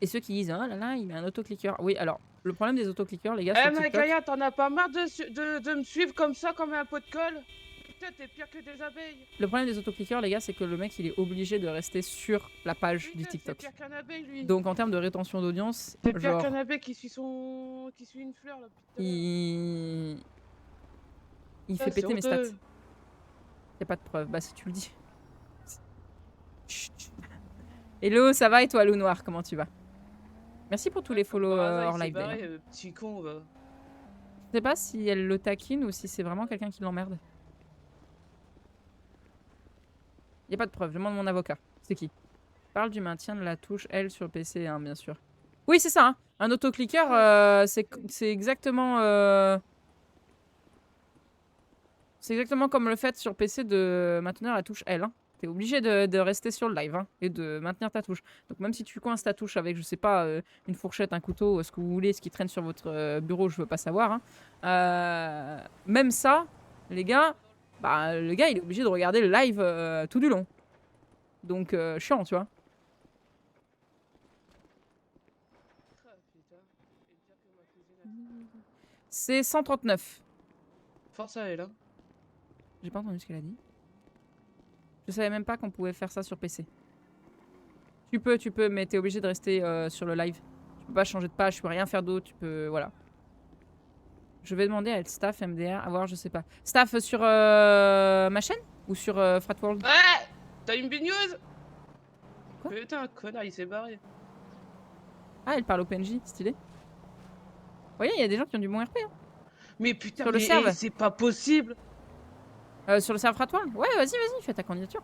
Et ceux qui disent, oh là là, il met un autoclicker. Oui, alors, le problème des autoclickers, les gars, Eh, sur TikTok... Magaya, t'en as pas marre de me suivre comme ça, comme un pot de colle? Putain, t'es pire que des abeilles. Le problème des autoclickers, les gars, c'est que le mec, il est obligé de rester sur la page du TikTok. C'est pire qu'un abeille, lui. Donc, en termes de rétention d'audience, C'est pire genre... qu'un abeille qui suit une fleur, là, putain. Il fait péter mes stats. Y'a pas de preuve. Bah, si tu le dis. Chut. Hello, ça va et toi, Loup Noir, comment tu vas? Merci pour tous les follow hors live. Petit con, va. Je sais pas si elle le taquine ou si c'est vraiment quelqu'un qui l'emmerde. Y a pas de preuve, je demande mon avocat. C'est qui? Parle du maintien de la touche L sur PC, hein, bien sûr. Oui, c'est ça, hein. Un autoclicker, c'est exactement... C'est exactement comme le fait sur PC de maintenir la touche L. Hein. T'es obligé de rester sur le live hein, et de maintenir ta touche. Donc même si tu coinces ta touche avec, je sais pas, une fourchette, un couteau, ce que vous voulez, ce qui traîne sur votre bureau, je veux pas savoir. Hein. Même ça, les gars, bah, le gars il est obligé de regarder le live tout du long. Donc chiant, tu vois. C'est 139. Force à elle, hein. J'ai pas entendu ce qu'elle a dit. Je savais même pas qu'on pouvait faire ça sur PC. Tu peux, mais t'es obligé de rester sur le live. Tu peux pas changer de page, tu peux rien faire d'autre, tu peux... Voilà. Je vais demander à être staff MDR, à voir, je sais pas. Staff sur ma chaîne? Ou sur Fratworld? Ouais. T'as une baigneuse? Quoi? Putain, connard, il s'est barré. Ah, elle parle au PNJ, stylé. Vous voyez, il y a des gens qui ont du bon RP. Hein. Mais putain, Sur le serve. c'est pas possible. Sur le serveur à toi? Ouais, vas-y, fais ta candidature.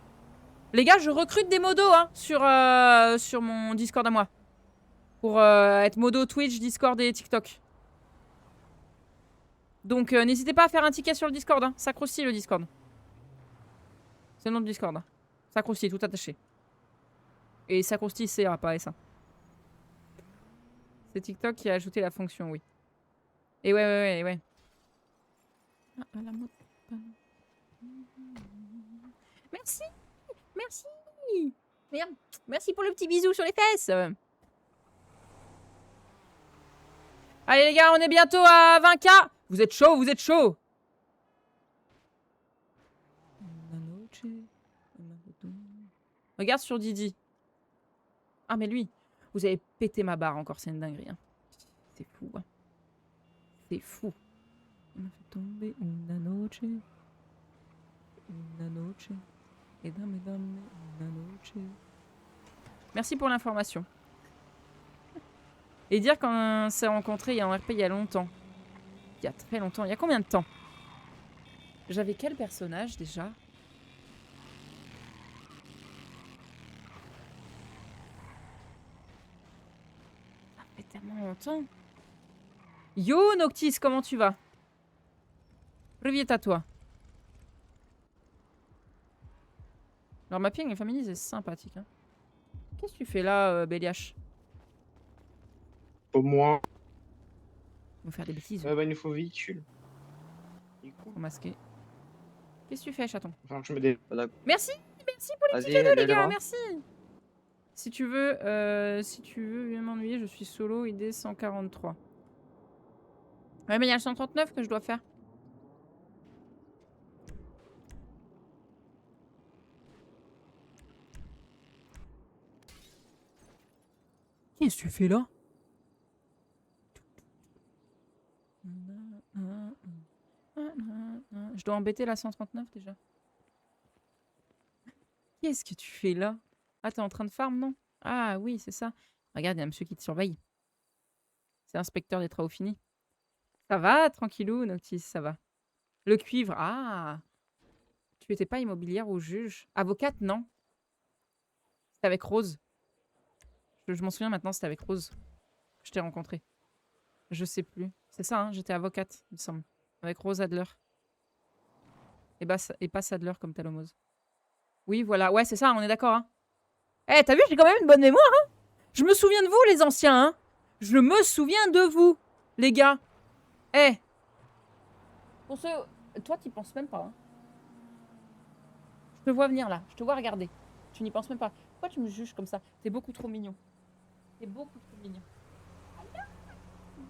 Les gars, je recrute des modos hein, sur mon Discord à moi. Pour être modo Twitch, Discord et TikTok. Donc n'hésitez pas à faire un ticket sur le Discord. Hein. Sacrosti le Discord. C'est le nom du Discord. Hein. Sacrosti, tout attaché. Et Sacrosti, c'est pas S. C'est TikTok qui a ajouté la fonction, oui. Et ouais. Merci. Merde. Merci pour le petit bisou sur les fesses. Allez les gars, on est bientôt à 20K. Vous êtes chaud. Regarde sur Didi. Ah mais lui, vous avez pété ma barre encore, c'est une dinguerie. Hein. C'est fou. Hein. C'est fou. Il m'a fait tomber una noche. Et dame, una noche. Merci pour l'information. Et dire qu'on s'est rencontrés en RP il y a longtemps. Il y a très longtemps. Il y a combien de temps? J'avais quel personnage déjà? Ça fait tellement longtemps. Yo Noctis, comment tu vas? Reviens à toi. Leur mapping et family c'est sympathique. Hein. Qu'est-ce que tu fais là, Béliache? Pour moi. On va faire des bêtises. Bah, il nous faut véhicule. Faut masquer. Qu'est-ce que tu fais, chaton? Enfin, je me dé... Merci pour les petits cadeaux, les gars, merci. Si tu veux, viens m'ennuyer, je suis solo, ID 143. Ouais, mais il y a le 139 que je dois faire. Qu'est-ce que tu fais là? Je dois embêter la 139 déjà. Qu'est-ce que tu fais là? Ah, t'es en train de farm, non? Ah oui, c'est ça. Regarde, il y a un monsieur qui te surveille. C'est l'inspecteur des travaux finis. Ça va, tranquillou, Noctis, ça va. Le cuivre, ah! Tu étais pas immobilière ou juge? Avocate, non? C'était avec Rose. Je m'en souviens maintenant, c'était avec Rose. Je t'ai rencontré. Je sais plus. C'est ça, hein, j'étais avocate, il me semble. Avec Rose Adler. Et pas Sadler comme Talomose. Oui, voilà. Ouais, c'est ça, on est d'accord. Hein. Eh, t'as vu, j'ai quand même une bonne mémoire. Hein. Je me souviens de vous, les anciens. Hein. Je me souviens de vous, les gars. Eh. Pour ceux... Toi, t'y penses même pas. Hein. Je te vois venir là. Je te vois regarder. Tu n'y penses même pas. Pourquoi tu me juges comme ça? T'es beaucoup trop mignon. T'es beaucoup trop mignon.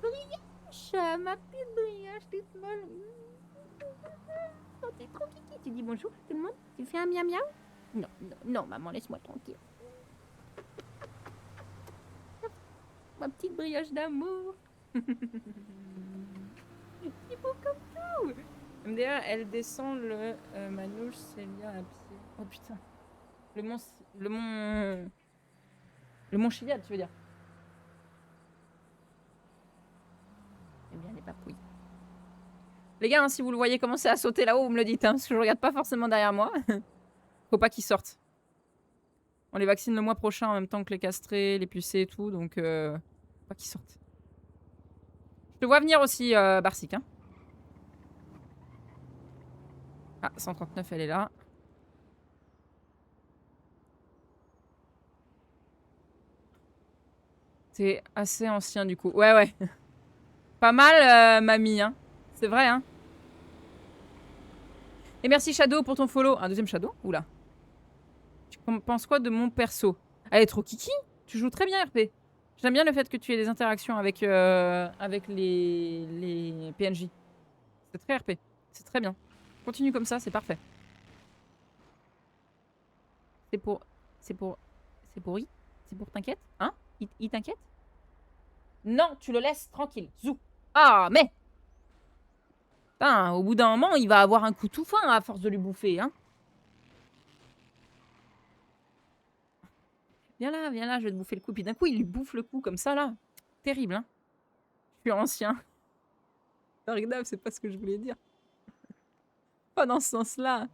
Brioche, ma petite brioche toute molle. Oh, t'es trop kiki. Tu dis bonjour tout le monde? Tu fais un miam miam? Non, non, maman, laisse-moi tranquille. Ma petite brioche d'amour. C'est beau comme tout. MDR, elle descend le Manouche, c'est bien à pied. Oh putain. Le mont Chiliade, tu veux dire? Eh bien, les papouilles. Les gars, hein, si vous le voyez commencer à sauter là-haut, vous me le dites, hein, parce que je regarde pas forcément derrière moi. Faut pas qu'ils sortent. On les vaccine le mois prochain en même temps que les castrés, les pucés et tout, donc faut pas qu'ils sortent. Je te vois venir aussi, Barsic. Hein. Ah, 139, elle est là. C'est assez ancien du coup. Ouais, ouais. Pas mal, mamie, hein. C'est vrai, hein. Et merci Shadow pour ton follow. Un deuxième Shadow? Oula. Tu penses quoi de mon perso? Elle est trop kiki. Tu joues très bien RP. J'aime bien le fait que tu aies des interactions avec, avec les PNJ. C'est très RP. C'est très bien. Continue comme ça, c'est parfait. C'est pour t'inquiète? Hein? Il t'inquiète? Non, tu le laisses tranquille. Zou. Ah, mais... Putain, au bout d'un moment, il va avoir un coup tout fin à force de lui bouffer, hein. Viens là, je vais te bouffer le cou. Puis d'un coup, il lui bouffe le cou comme ça, là. Terrible, hein. Je suis ancien. Dark Dave, c'est pas ce que je voulais dire. pas dans ce sens-là.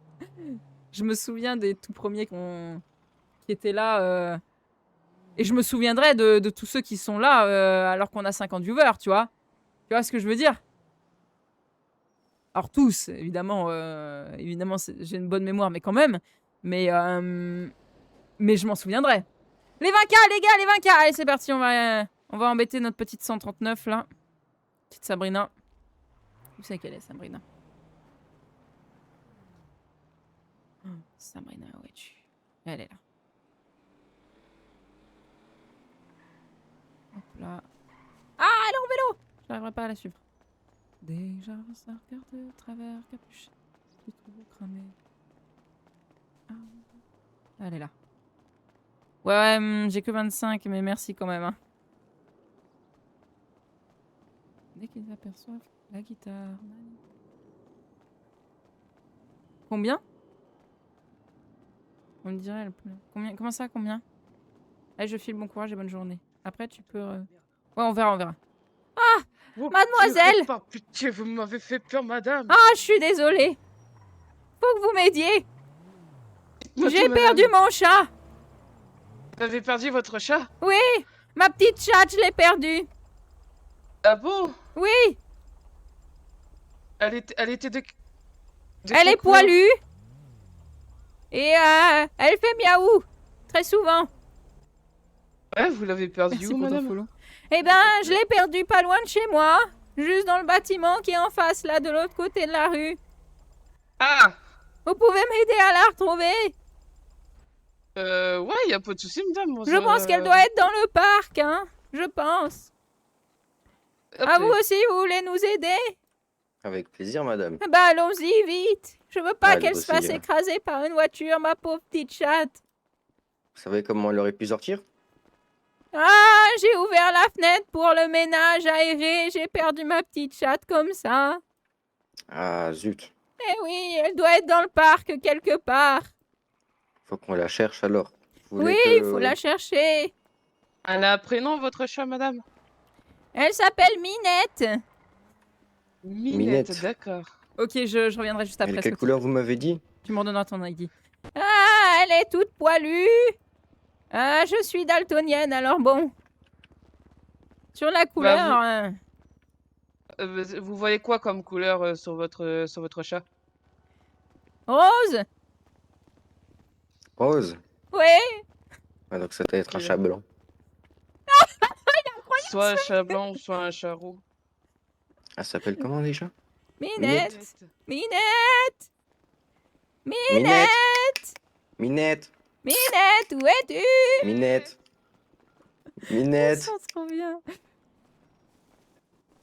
Je me souviens des tout premiers qui étaient là. Et je me souviendrai de tous ceux qui sont là alors qu'on a 50 viewers, tu vois. Tu vois ce que je veux dire? Alors tous, évidemment, j'ai une bonne mémoire, mais quand même. Mais je m'en souviendrai. Les 20K, les gars, les 20K. Allez, c'est parti, on va embêter notre petite 139, là. Petite Sabrina. Où c'est qu'elle est, Sabrina? Sabrina, où es-tu? Elle est là. Hop là. Ah, elle est en vélo! J'arriverai pas à la suivre. Déjà, ça regarde de travers, capuche. Tu trouves cramé. Ah. Elle est là. Ouais, j'ai que 25, mais merci quand même. Hein. Dès qu'ils aperçoivent la guitare. Combien? On me dirait, combien? Comment ça, combien? Allez, je file bon courage et bonne journée. Après, tu peux... Ouais, on verra, on verra. Ah! Oh, Mademoiselle! Par pitié, vous m'avez fait peur, madame. Ah, je suis désolée. Faut que vous m'aidiez. J'ai perdu mon chat. Vous avez perdu votre chat? Oui, ma petite chatte, je l'ai perdue. Ah bon? Oui. Elle était de Elle est poilue. Et elle fait miaou. Très souvent. Ouais, vous l'avez perdu Merci où, pour ton madame? follow. Eh ben, je l'ai perdue pas loin de chez moi. Juste dans le bâtiment qui est en face, là, de l'autre côté de la rue. Ah! Vous pouvez m'aider à la retrouver? Ouais, y a pas de souci, madame. Je pense qu'elle doit être dans le parc, hein. Je pense. Ah, vous aussi, vous voulez nous aider? Avec plaisir, madame. Bah, allons-y, vite. Je veux pas Allez, qu'elle se fasse bossez, hein. écraser par une voiture, ma pauvre petite chatte. Vous savez comment elle aurait pu sortir? Ah, j'ai ouvert la fenêtre pour le ménage aéré. J'ai perdu ma petite chatte comme ça. Ah, zut. Eh oui, elle doit être dans le parc quelque part. Faut qu'on la cherche alors. Vous voulez Oui, que- il faut la chercher. Elle a un prénom, votre chat, madame? Elle s'appelle Minette. Minette. D'accord. Ok, je reviendrai juste après. Elle, quelle Scotty. couleur vous m'avez dit? Tu m'en donneras ton ID. Ah, elle est toute poilue. Ah, je suis daltonienne, alors bon. Sur la couleur... Vous voyez quoi comme couleur sur votre chat? Rose. Rose. Oui. Ah, donc ça doit être un chat blanc. Soit un chat blanc, soit un chat roux. Elle s'appelle comment déjà? Minette. Minette. Minette. Minette. Minette. Minette, où es-tu? Minette. Minette. Ça sent trop bien.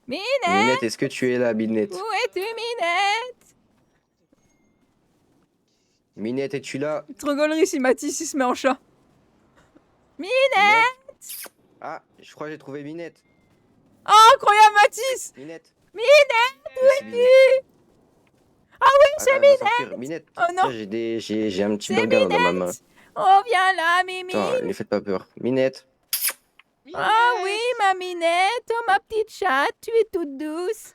Minette. Minette, est-ce que tu es là, Minette? Où es-tu, Minette? Minette, es-tu là? Trop gaulerie si Mathis il se met en chat. Minette. Ah, je crois que j'ai trouvé Minette. Oh, incroyable, Mathis. Minette. Minette, où C'est es-tu? Ah oui, c'est elle va Minette. sortir. Minette. Oh non. Tiens, j'ai un petit C'est burger dans ma main. Minette. Oh, viens là, Mimi. Attends, ne faites pas peur. Minette. Ah oui, ma Minette, oh ma petite chatte, tu es toute douce.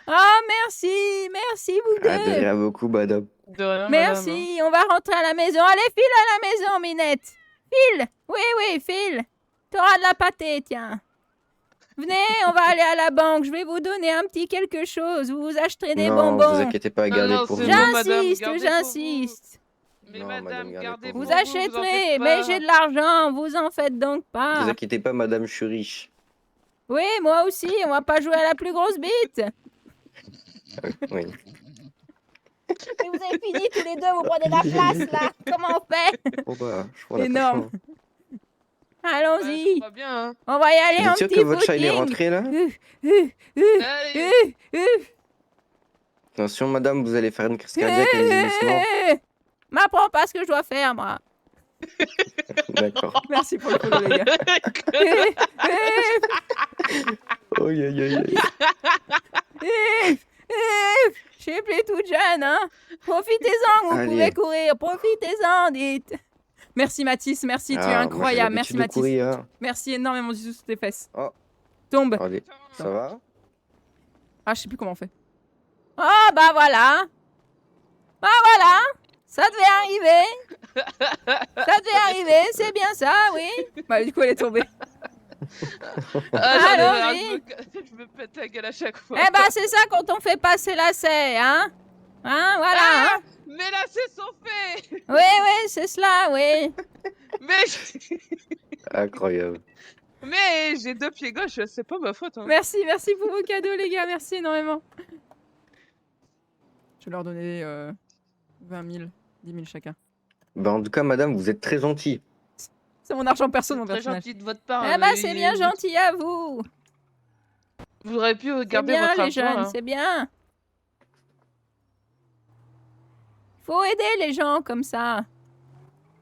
Ah, merci, merci vous Ah, de deux. rien beaucoup, madame. De rien, Merci, on va rentrer à la maison. Allez, file à la maison, Minette. File. Oui, oui, file. T'auras de la pâtée, tiens. Venez, on va aller à la banque. Je vais vous donner un petit quelque chose. Vous acheterez des Non, bonbons. vous inquiétez pas, gardez non, pour c'est vous. bon, madame, J'insiste, gardez pour j'insiste. Mais Non, madame, madame, gardez gardez pour Vous pour vous, achèterez, en faites mais pas. j'ai de l'argent. Vous en faites donc Vous pas. inquiétez pas, madame, je suis riche. Oui, moi aussi. On va pas jouer à la plus grosse bite. Oui. Mais vous avez fini tous les deux, vous prenez la place là. Comment on fait? Bon bah, je crois qu'on a pas le Énorme. choix. Ouais, Allons-y. ça va bien, hein. On va y aller Vous en êtes sûr petit que votre chat il est footing. rentré là? Allez, Attention, madame, vous allez faire une crise cardiaque, allez-y doucement. M'apprends pas ce que je dois faire, moi. D'accord. Merci pour le follow, les gars. Aïe, aïe, aïe, aïe. Je suis plus toute jeune, hein. Profitez-en, vous Allez. pouvez courir. Profitez-en, dites. Merci, Mathis. Merci, tu es Ah, incroyable. moi, Merci, j'ai l'habitude de Mathis. courir, hein. Merci énormément du tout sur tes fesses. Oh. Tombe. Allez, ça va? Ah, je sais plus comment on fait. Oh, bah voilà. Bah voilà. Ça devait arriver. Ça devait arriver, c'est bien ça, oui. Bah, du coup, elle est tombée. Ah, j'en ai marre, Allons-y. je me pète la gueule à chaque fois. Eh bah, c'est ça quand on fait passer lacets, hein. Hein, voilà. Hein. Mais là, c'est son fait. Oui, oui, c'est cela, oui. Incroyable. Mais j'ai 2 pieds gauches, c'est pas ma faute. Hein. Merci pour vos cadeaux, les gars. Merci énormément. Je vais leur donner 20 000, 10 000 chacun. Bah, en tout cas, madame, vous êtes très gentille. C'est mon argent perso, mon Très personnage. gentil de votre part. Eh bah, c'est bien gentil à vous. Vous auriez pu C'est garder bien, votre les argent. jeunes, Hein. c'est bien. Faut aider les gens comme ça.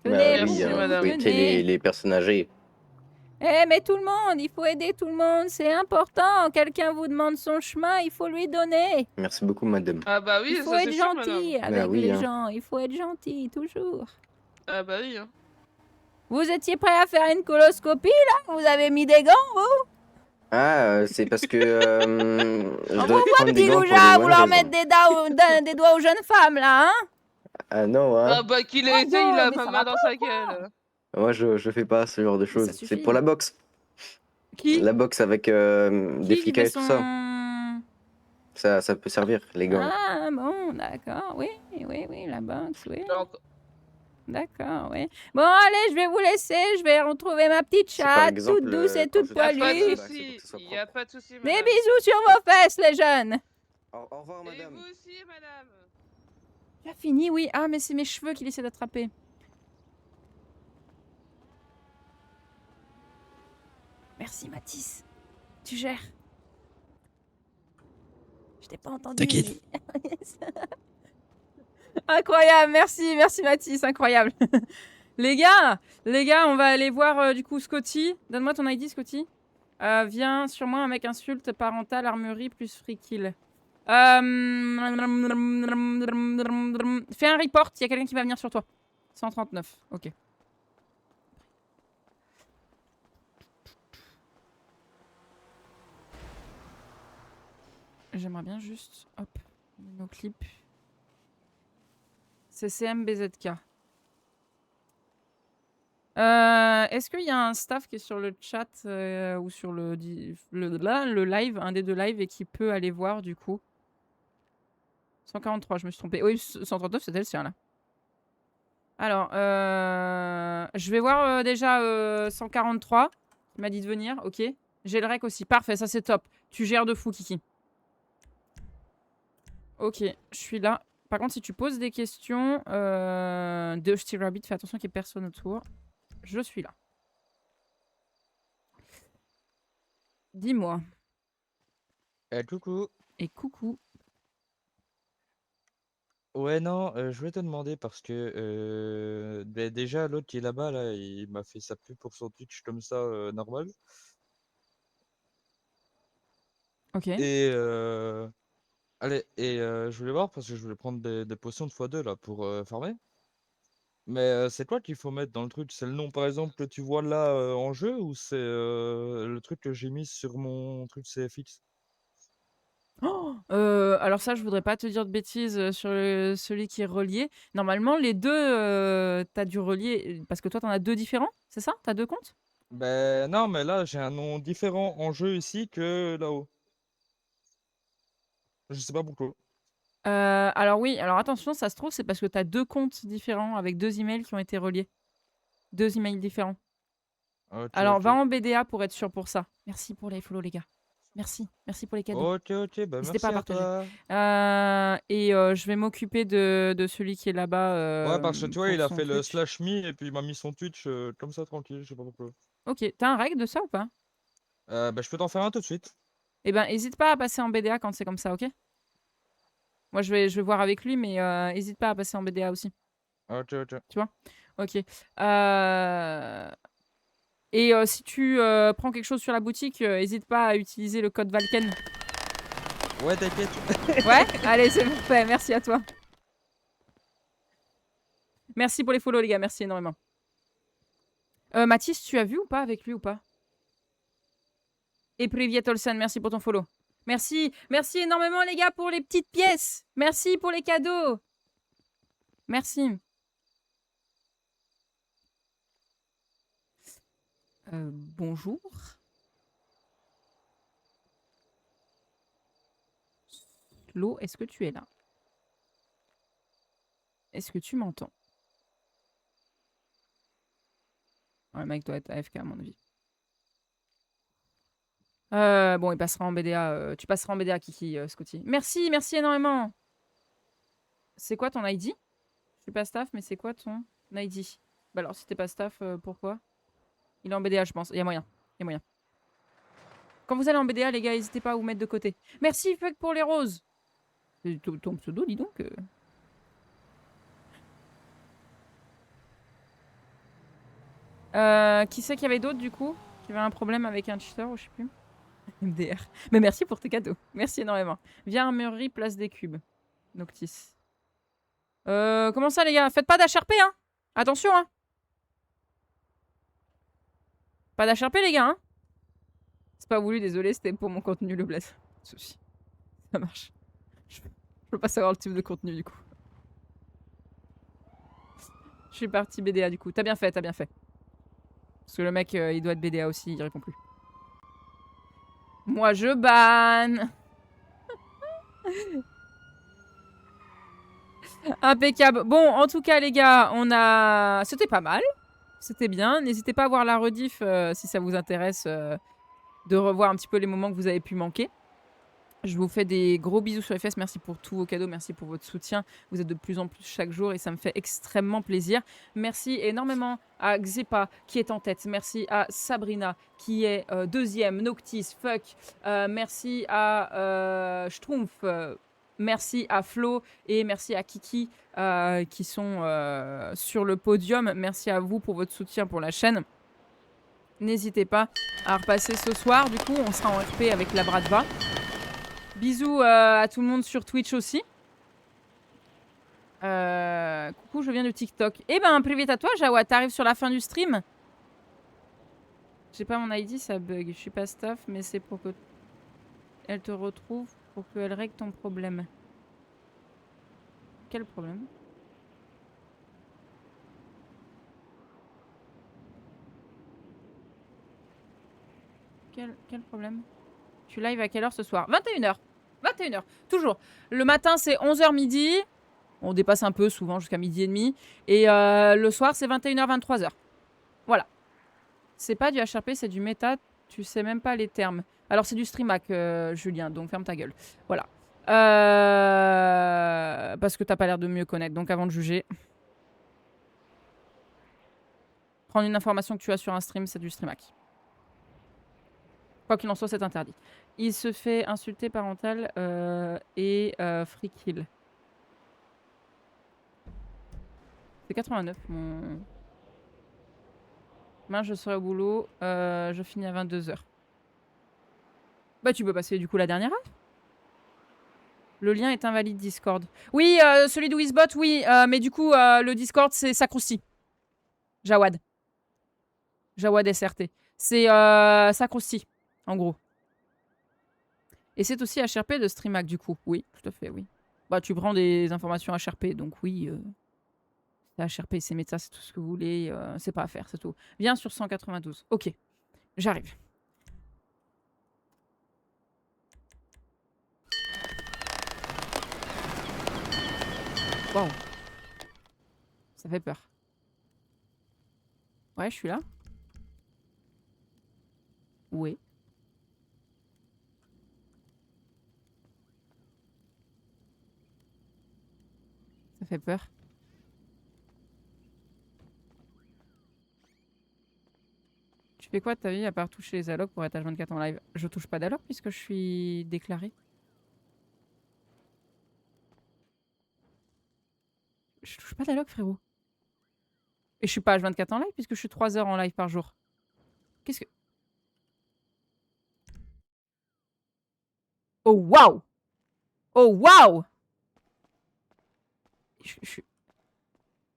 Tenez, Bah, Merci, oui, hein, madame. faut aider Tenez. les personnes âgées. Eh, mais tout le monde, il faut aider tout le monde, c'est important. Quelqu'un vous demande son chemin, il faut lui donner. Merci beaucoup, madame. Ah bah oui, Il faut ça c'est être sûr, gentil madame. avec oui, les hein. gens, il faut être gentil, toujours. Ah bah oui. Hein. Vous étiez prêt à faire une coloscopie, là? Vous avez mis des gants, vous? Ah, c'est parce que je On dois vous voit, prendre des petit gants pour goujat, les vouloir bonnes mettre raisons. des doigts aux jeunes femmes, là, hein? Ah non, hein. Ah bah qu'il Oh ait été, il non, a mais ma ça main va dans pas sa ou quoi? gueule. Moi, je fais pas ce genre de Ça choses. C'est suffit. pour la boxe. Qui? La boxe avec des Qui flics et met tout ça. son... Ça peut servir, les gants. Ah, bon, d'accord, oui, la boxe, oui. Donc, D'accord, oui. Bon, allez, je vais vous laisser. Je vais retrouver ma petite Si par chatte, exemple, toute douce et quand toute je y a fais pas de poilue. ça, c'est souci. pour que ce soit Y a pas de souci, Des madame. bisous sur vos fesses, les jeunes. Au revoir, Et madame. vous aussi, madame. Tu as fini, oui. Ah, mais c'est mes cheveux qu'il essaie d'attraper. Merci, Mathis. Tu gères. Je t'ai pas entendu. T'inquiète. mais- Yes. Incroyable, merci Mathis, incroyable. les gars, on va aller voir du coup Scotty. Donne-moi ton ID, Scotty. Viens sur moi, un mec insulte parentale, armurerie plus free kill. Fais un report, il y a quelqu'un qui va venir sur toi. 139, ok. J'aimerais bien juste, hop, nos clips. CCM BZK. Est-ce qu'il y a un staff qui est sur le chat ou sur le live, un des deux lives, et qui peut aller voir du coup 143, je me suis trompée. Oui, 139, c'était le sien là. Alors, je vais voir déjà 143. Il m'a dit de venir, ok. J'ai le rec aussi, parfait, ça c'est top. Tu gères de fou, Kiki. Ok, je suis là. Par contre, si tu poses des questions de Steve Rabbit, fais attention qu'il n'y ait personne autour. Je suis là. Dis-moi. Coucou. Et coucou. Ouais, non, je voulais te demander parce que déjà, l'autre qui est là-bas, là, il m'a fait sa pub pour son Twitch comme ça, normal. Ok. Et, allez, et je voulais voir parce que je voulais prendre des potions de x2 là pour farmer. Mais c'est quoi qu'il faut mettre dans le truc? C'est le nom, par exemple, que tu vois là en jeu ou c'est le truc que j'ai mis sur mon truc CFX? Oh alors ça, je voudrais pas te dire de bêtises sur celui qui est relié. Normalement, les deux, t'as dû relier parce que toi, t'en as deux différents, c'est ça? T'as deux comptes? Ben non, mais là, j'ai un nom différent en jeu ici que là-haut. Je sais pas pourquoi. Alors oui, alors attention, ça se trouve, c'est parce que t'as deux comptes différents avec deux emails qui ont été reliés. Deux emails différents. Ok, Alors, ok. va en BDA pour être sûr pour ça. Merci pour les follow, les gars. Merci pour les cadeaux. Ok, ok, bah N'hésitez merci pas à à partager. toi. Et je vais m'occuper de celui qui est là-bas Ouais, parce que tu vois, pour il a son fait le Twitch. slash me et puis il m'a mis son Twitch comme ça tranquille, je sais pas pourquoi. Ok, t'as un règle de ça ou pas? Bah, je peux t'en faire un tout de suite. Eh ben, n'hésite pas à passer en BDA quand c'est comme ça, ok? Moi, je vais voir avec lui, mais n'hésite pas à passer en BDA aussi. Ok, ok. Tu vois? Ok. Et si tu prends quelque chose sur la boutique, n'hésite pas à utiliser le code Valken. Ouais, t'inquiète. Ouais? Allez, c'est parfait. Merci à toi. Merci pour les follow, les gars. Merci énormément. Mathis, tu as vu ou pas avec lui ou pas? Et Priviet Olsen, merci pour ton follow. Merci. Merci énormément, les gars, pour les petites pièces. Merci pour les cadeaux. Merci. Bonjour. Lo, est-ce que tu es là? Est-ce que tu m'entends? Le mec doit être AFK à mon avis. Bon, il passera en BDA. Tu passeras en BDA, Kiki, Scotty. Merci, merci énormément. C'est quoi ton ID? Je suis pas staff, mais c'est quoi ton ID? Bah alors, si t'es pas staff, pourquoi? Il est en BDA, je pense. Il y a moyen. Il y a moyen. Quand vous allez en BDA, les gars, n'hésitez pas à vous mettre de côté. Merci, Fuck, pour les roses. C'est ton pseudo, dis donc. Qui c'est qu'il y avait d'autres, du coup? Qui avait un problème avec un cheater ou je sais plus? MDR. Mais merci pour tes cadeaux. Merci énormément. Viens, armurerie, place des cubes. Noctis. Comment ça, les gars? Faites pas d'HRP, hein? Attention, hein? Pas d'HRP, les gars, hein? C'est pas voulu, désolé, c'était pour mon contenu, le blaze. Souci. Ça marche. Je peux pas savoir le type de contenu, du coup. Je suis parti BDA, du coup. T'as bien fait, t'as bien fait. Parce que le mec, il doit être BDA aussi, il répond plus. Moi, je banne. Impeccable. Bon, en tout cas, les gars, on a... C'était pas mal. C'était bien. N'hésitez pas à voir la rediff si ça vous intéresse de revoir un petit peu les moments que vous avez pu manquer. Je vous fais des gros bisous sur les fesses. Merci pour tous vos cadeaux. Merci pour votre soutien. Vous êtes de plus en plus chaque jour et ça me fait extrêmement plaisir. Merci énormément à Xepa qui est en tête. Merci à Sabrina qui est deuxième. Noctis, Fuck. Merci à Schtroumpf. Merci à Flo et merci à Kiki qui sont sur le podium. Merci à vous pour votre soutien pour la chaîne. N'hésitez pas à repasser ce soir. Du coup, on sera en RP avec la Bradva. Bisous à tout le monde sur Twitch aussi. Coucou, je viens de TikTok. Eh ben, privé à toi, Jawad. T'arrives sur la fin du stream. J'ai pas mon ID, ça bug. Je suis pas staff, mais c'est pour que elle te retrouve, pour qu'elle règle ton problème. Quel problème? Quel problème? Tu live à quelle heure ce soir? 21h. 21h, toujours. Le matin, c'est 11h midi. On dépasse un peu, souvent jusqu'à midi et demi. Et le soir, c'est 21h, 23h. Voilà. C'est pas du HRP, c'est du méta. Tu sais même pas les termes. Alors, c'est du streamac, Julien, donc ferme ta gueule. Voilà. Parce que t'as pas l'air de mieux connaître. Donc, avant de juger, prendre une information que tu as sur un stream, c'est du streamac. Quoi qu'il en soit, c'est interdit. Il se fait insulter parental et free kill. C'est 89, mon... Demain, je serai au boulot. Je finis à 22h. Bah, tu peux passer du coup la dernière heure. Le lien est invalide Discord. Oui, celui de Wizbot, oui. Mais du coup, le Discord, c'est Sacrousty. Jawad. Jawad SRT. C'est Sacrousty, en gros. Et c'est aussi HRP de Streamac, du coup. Oui, tout à fait, oui. Bah, tu prends des informations HRP, donc oui. C'est HRP, c'est méta, c'est tout ce que vous voulez. C'est pas à faire, c'est tout. Viens sur 192. Ok, j'arrive. Wow. Ça fait peur. Ouais, je suis là. Oui. Ça fait peur. Tu fais quoi de ta vie à part toucher les allocs pour être H24 en live? Je touche pas d'allocs puisque je suis déclaré. Je touche pas d'allocs, frérot. Et je suis pas H24 en live puisque je suis 3 heures en live par jour. Qu'est-ce que... Oh waouh! Oh waouh!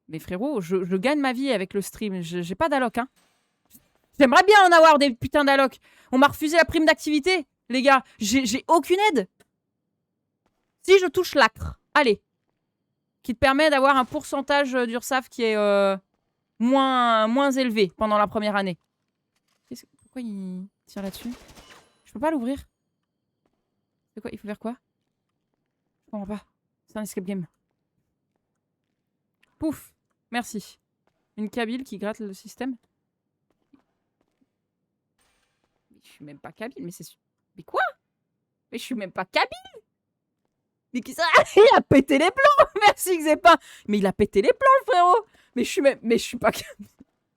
Mais frérot, je gagne ma vie avec le stream. J'ai pas d'alloc, hein. J'aimerais bien en avoir des putains d'allocs. On m'a refusé la prime d'activité. Les gars, j'ai aucune aide. Si je touche l'ACRE, allez, qui te permet d'avoir un pourcentage d'URSSAF qui est moins élevé pendant la première année. Pourquoi il tire là-dessus? Je peux pas l'ouvrir. C'est quoi? Il faut faire quoi? Je comprends pas. C'est un escape game. Pouf. Merci. Une cabine qui gratte le système. Mais je suis même pas kabyle, mais c'est... Mais quoi? Mais je suis même pas kabyle. Mais qui ça? Il a pété les plombs. Merci Xepa. Mais il a pété les plombs, le frérot. Mais je suis pas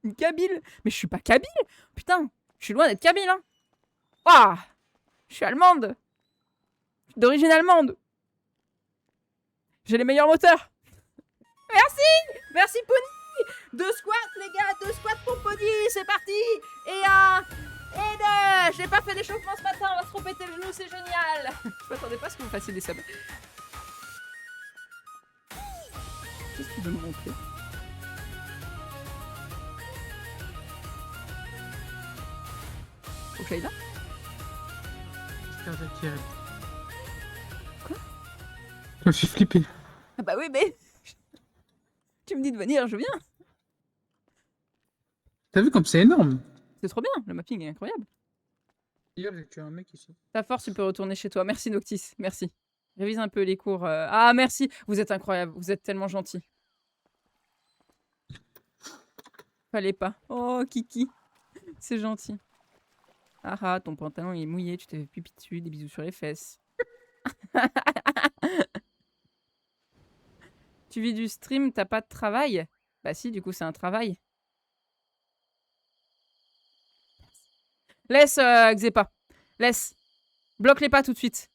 une kabyle. Mais je suis pas kabyle. Putain, je suis loin d'être kabyle, hein. Waouh. Je suis allemande. Je suis d'origine allemande. J'ai les meilleurs moteurs. Merci. Merci Pony. 2 squats, les gars. 2 squats pour Pony. C'est parti. Et 1. Et 2. J'ai pas fait d'échauffement ce matin. On va se repéter le genou. C'est génial. Je m'attendais pas à ce que vous fassiez des subs. Qu'est-ce que tu veux me montrer? Faut que j'aille là? Quoi? Je me suis flippé. Ah bah oui, mais... Tu me dis de venir, je viens. T'as vu comme c'est énorme? C'est trop bien, le mapping est incroyable. Hier, j'ai tué un mec ici. Ta force, tu peux retourner chez toi. Merci Noctis, merci. Révise un peu les cours. Ah, merci. Vous êtes incroyable, vous êtes tellement gentil. Fallait pas. Oh, Kiki. C'est gentil. Ah ah, ton pantalon il est mouillé, tu t'es fait pipi dessus, des bisous sur les fesses. Tu vis du stream, t'as pas de travail? Bah si, du coup c'est un travail. Laisse Xepa. Laisse. Bloque-les pas tout de suite.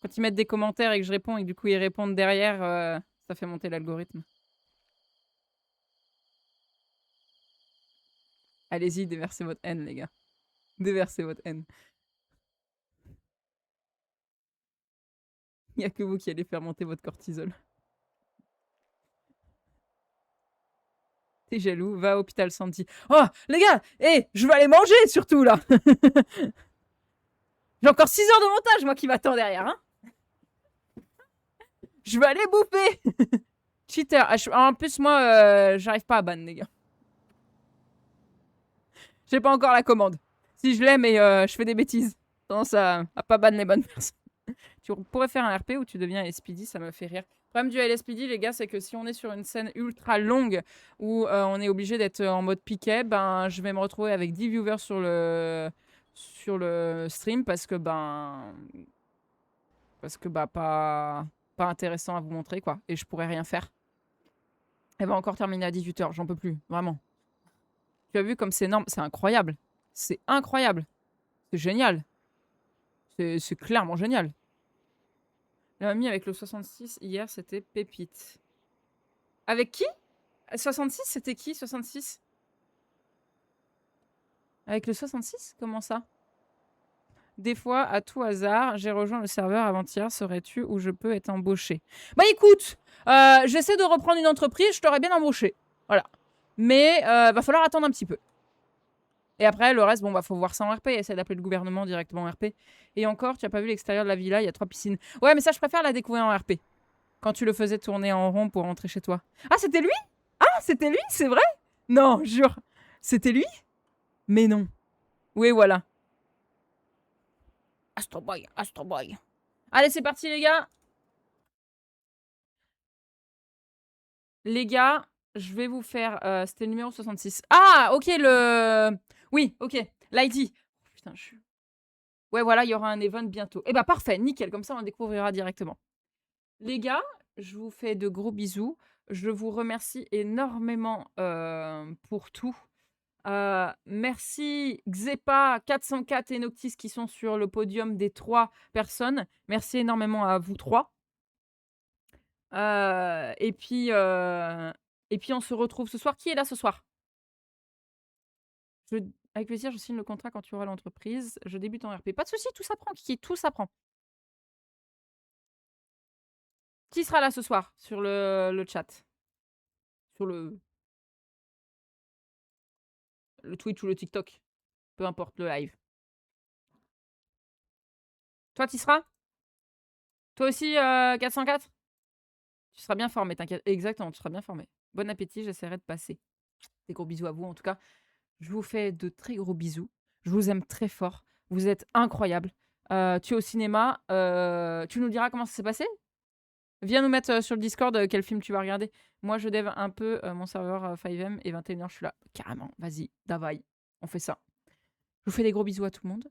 Quand ils mettent des commentaires et que je réponds et que du coup ils répondent derrière, ça fait monter l'algorithme. Allez-y, déversez votre haine, les gars. Déversez votre haine. Il n'y a que vous qui allez faire monter votre cortisol. T'es jaloux, va à l'hôpital Sandy. Oh, les gars, je vais aller manger surtout, là. J'ai encore 6 heures de montage, moi, qui m'attend derrière, hein. Je vais aller bouffer. Cheater. En plus, moi, j'arrive pas à ban, les gars. J'ai pas encore la commande. Si je l'ai, mais je fais des bêtises. Tendance à pas ban les bonnes personnes. Tu pourrais faire un RP où tu deviens LSPD, ça me fait rire. Le problème du LSPD, les gars, c'est que si on est sur une scène ultra longue où on est obligé d'être en mode piquet, ben je vais me retrouver avec 10 viewers sur le stream parce que pas intéressant à vous montrer, quoi. Et je pourrais rien faire. Elle va encore terminer à 18 h, j'en peux plus, vraiment. Tu as vu comme c'est énorme, c'est incroyable. C'est incroyable. C'est génial. C'est clairement génial. La mamie avec le 66, hier, c'était Pépite. Avec qui? 66, c'était qui, 66? Avec le 66? Comment ça? Des fois, à tout hasard, j'ai rejoint le serveur avant-hier. Serais-tu où je peux être embauché? Bah écoute, j'essaie de reprendre une entreprise, je t'aurais bien embauché. Voilà. Mais va falloir attendre un petit peu. Et après, le reste, bon, bah, faut voir ça en RP. Essayer d'appeler le gouvernement directement en RP. Et encore, tu as pas vu l'extérieur de la villa, il y a 3 piscines. Ouais, mais ça, je préfère la découvrir en RP. Quand tu le faisais tourner en rond pour rentrer chez toi. Ah, c'était lui? Ah, c'était lui, c'est vrai? Non, jure. C'était lui? Mais non. Oui, voilà. Astro Boy, Astro Boy. Allez, c'est parti, les gars. Les gars, je vais vous faire... c'était le numéro 66. Ah, ok, le... Oui, ok. L'ID. Putain, je suis... Ouais, voilà, il y aura un event bientôt. Eh bah, parfait, nickel. Comme ça, on le découvrira directement. Les gars, je vous fais de gros bisous. Je vous remercie énormément pour tout. Merci Xepa, 404 et Noctis qui sont sur le podium des 3 personnes. Merci énormément à vous 3. Et puis on se retrouve ce soir. Qui est là ce soir? Avec plaisir, je signe le contrat quand tu auras l'entreprise. Je débute en RP. Pas de souci, tout s'apprend, Kiki, tout s'apprend. Qui sera là ce soir sur le chat? Sur le Twitch ou le TikTok? Peu importe, le live. Toi, tu seras? Toi aussi, 404? Tu seras bien formé, t'inquiète. Exactement, tu seras bien formé. Bon appétit, j'essaierai de passer. Des gros bisous à vous, en tout cas. Je vous fais de très gros bisous. Je vous aime très fort. Vous êtes incroyables. Tu es au cinéma. Tu nous diras comment ça s'est passé? Viens nous mettre sur le Discord quel film tu vas regarder. Moi, je dev un peu mon serveur 5M et 21h, je suis là. Carrément, vas-y, davai. On fait ça. Je vous fais des gros bisous à tout le monde.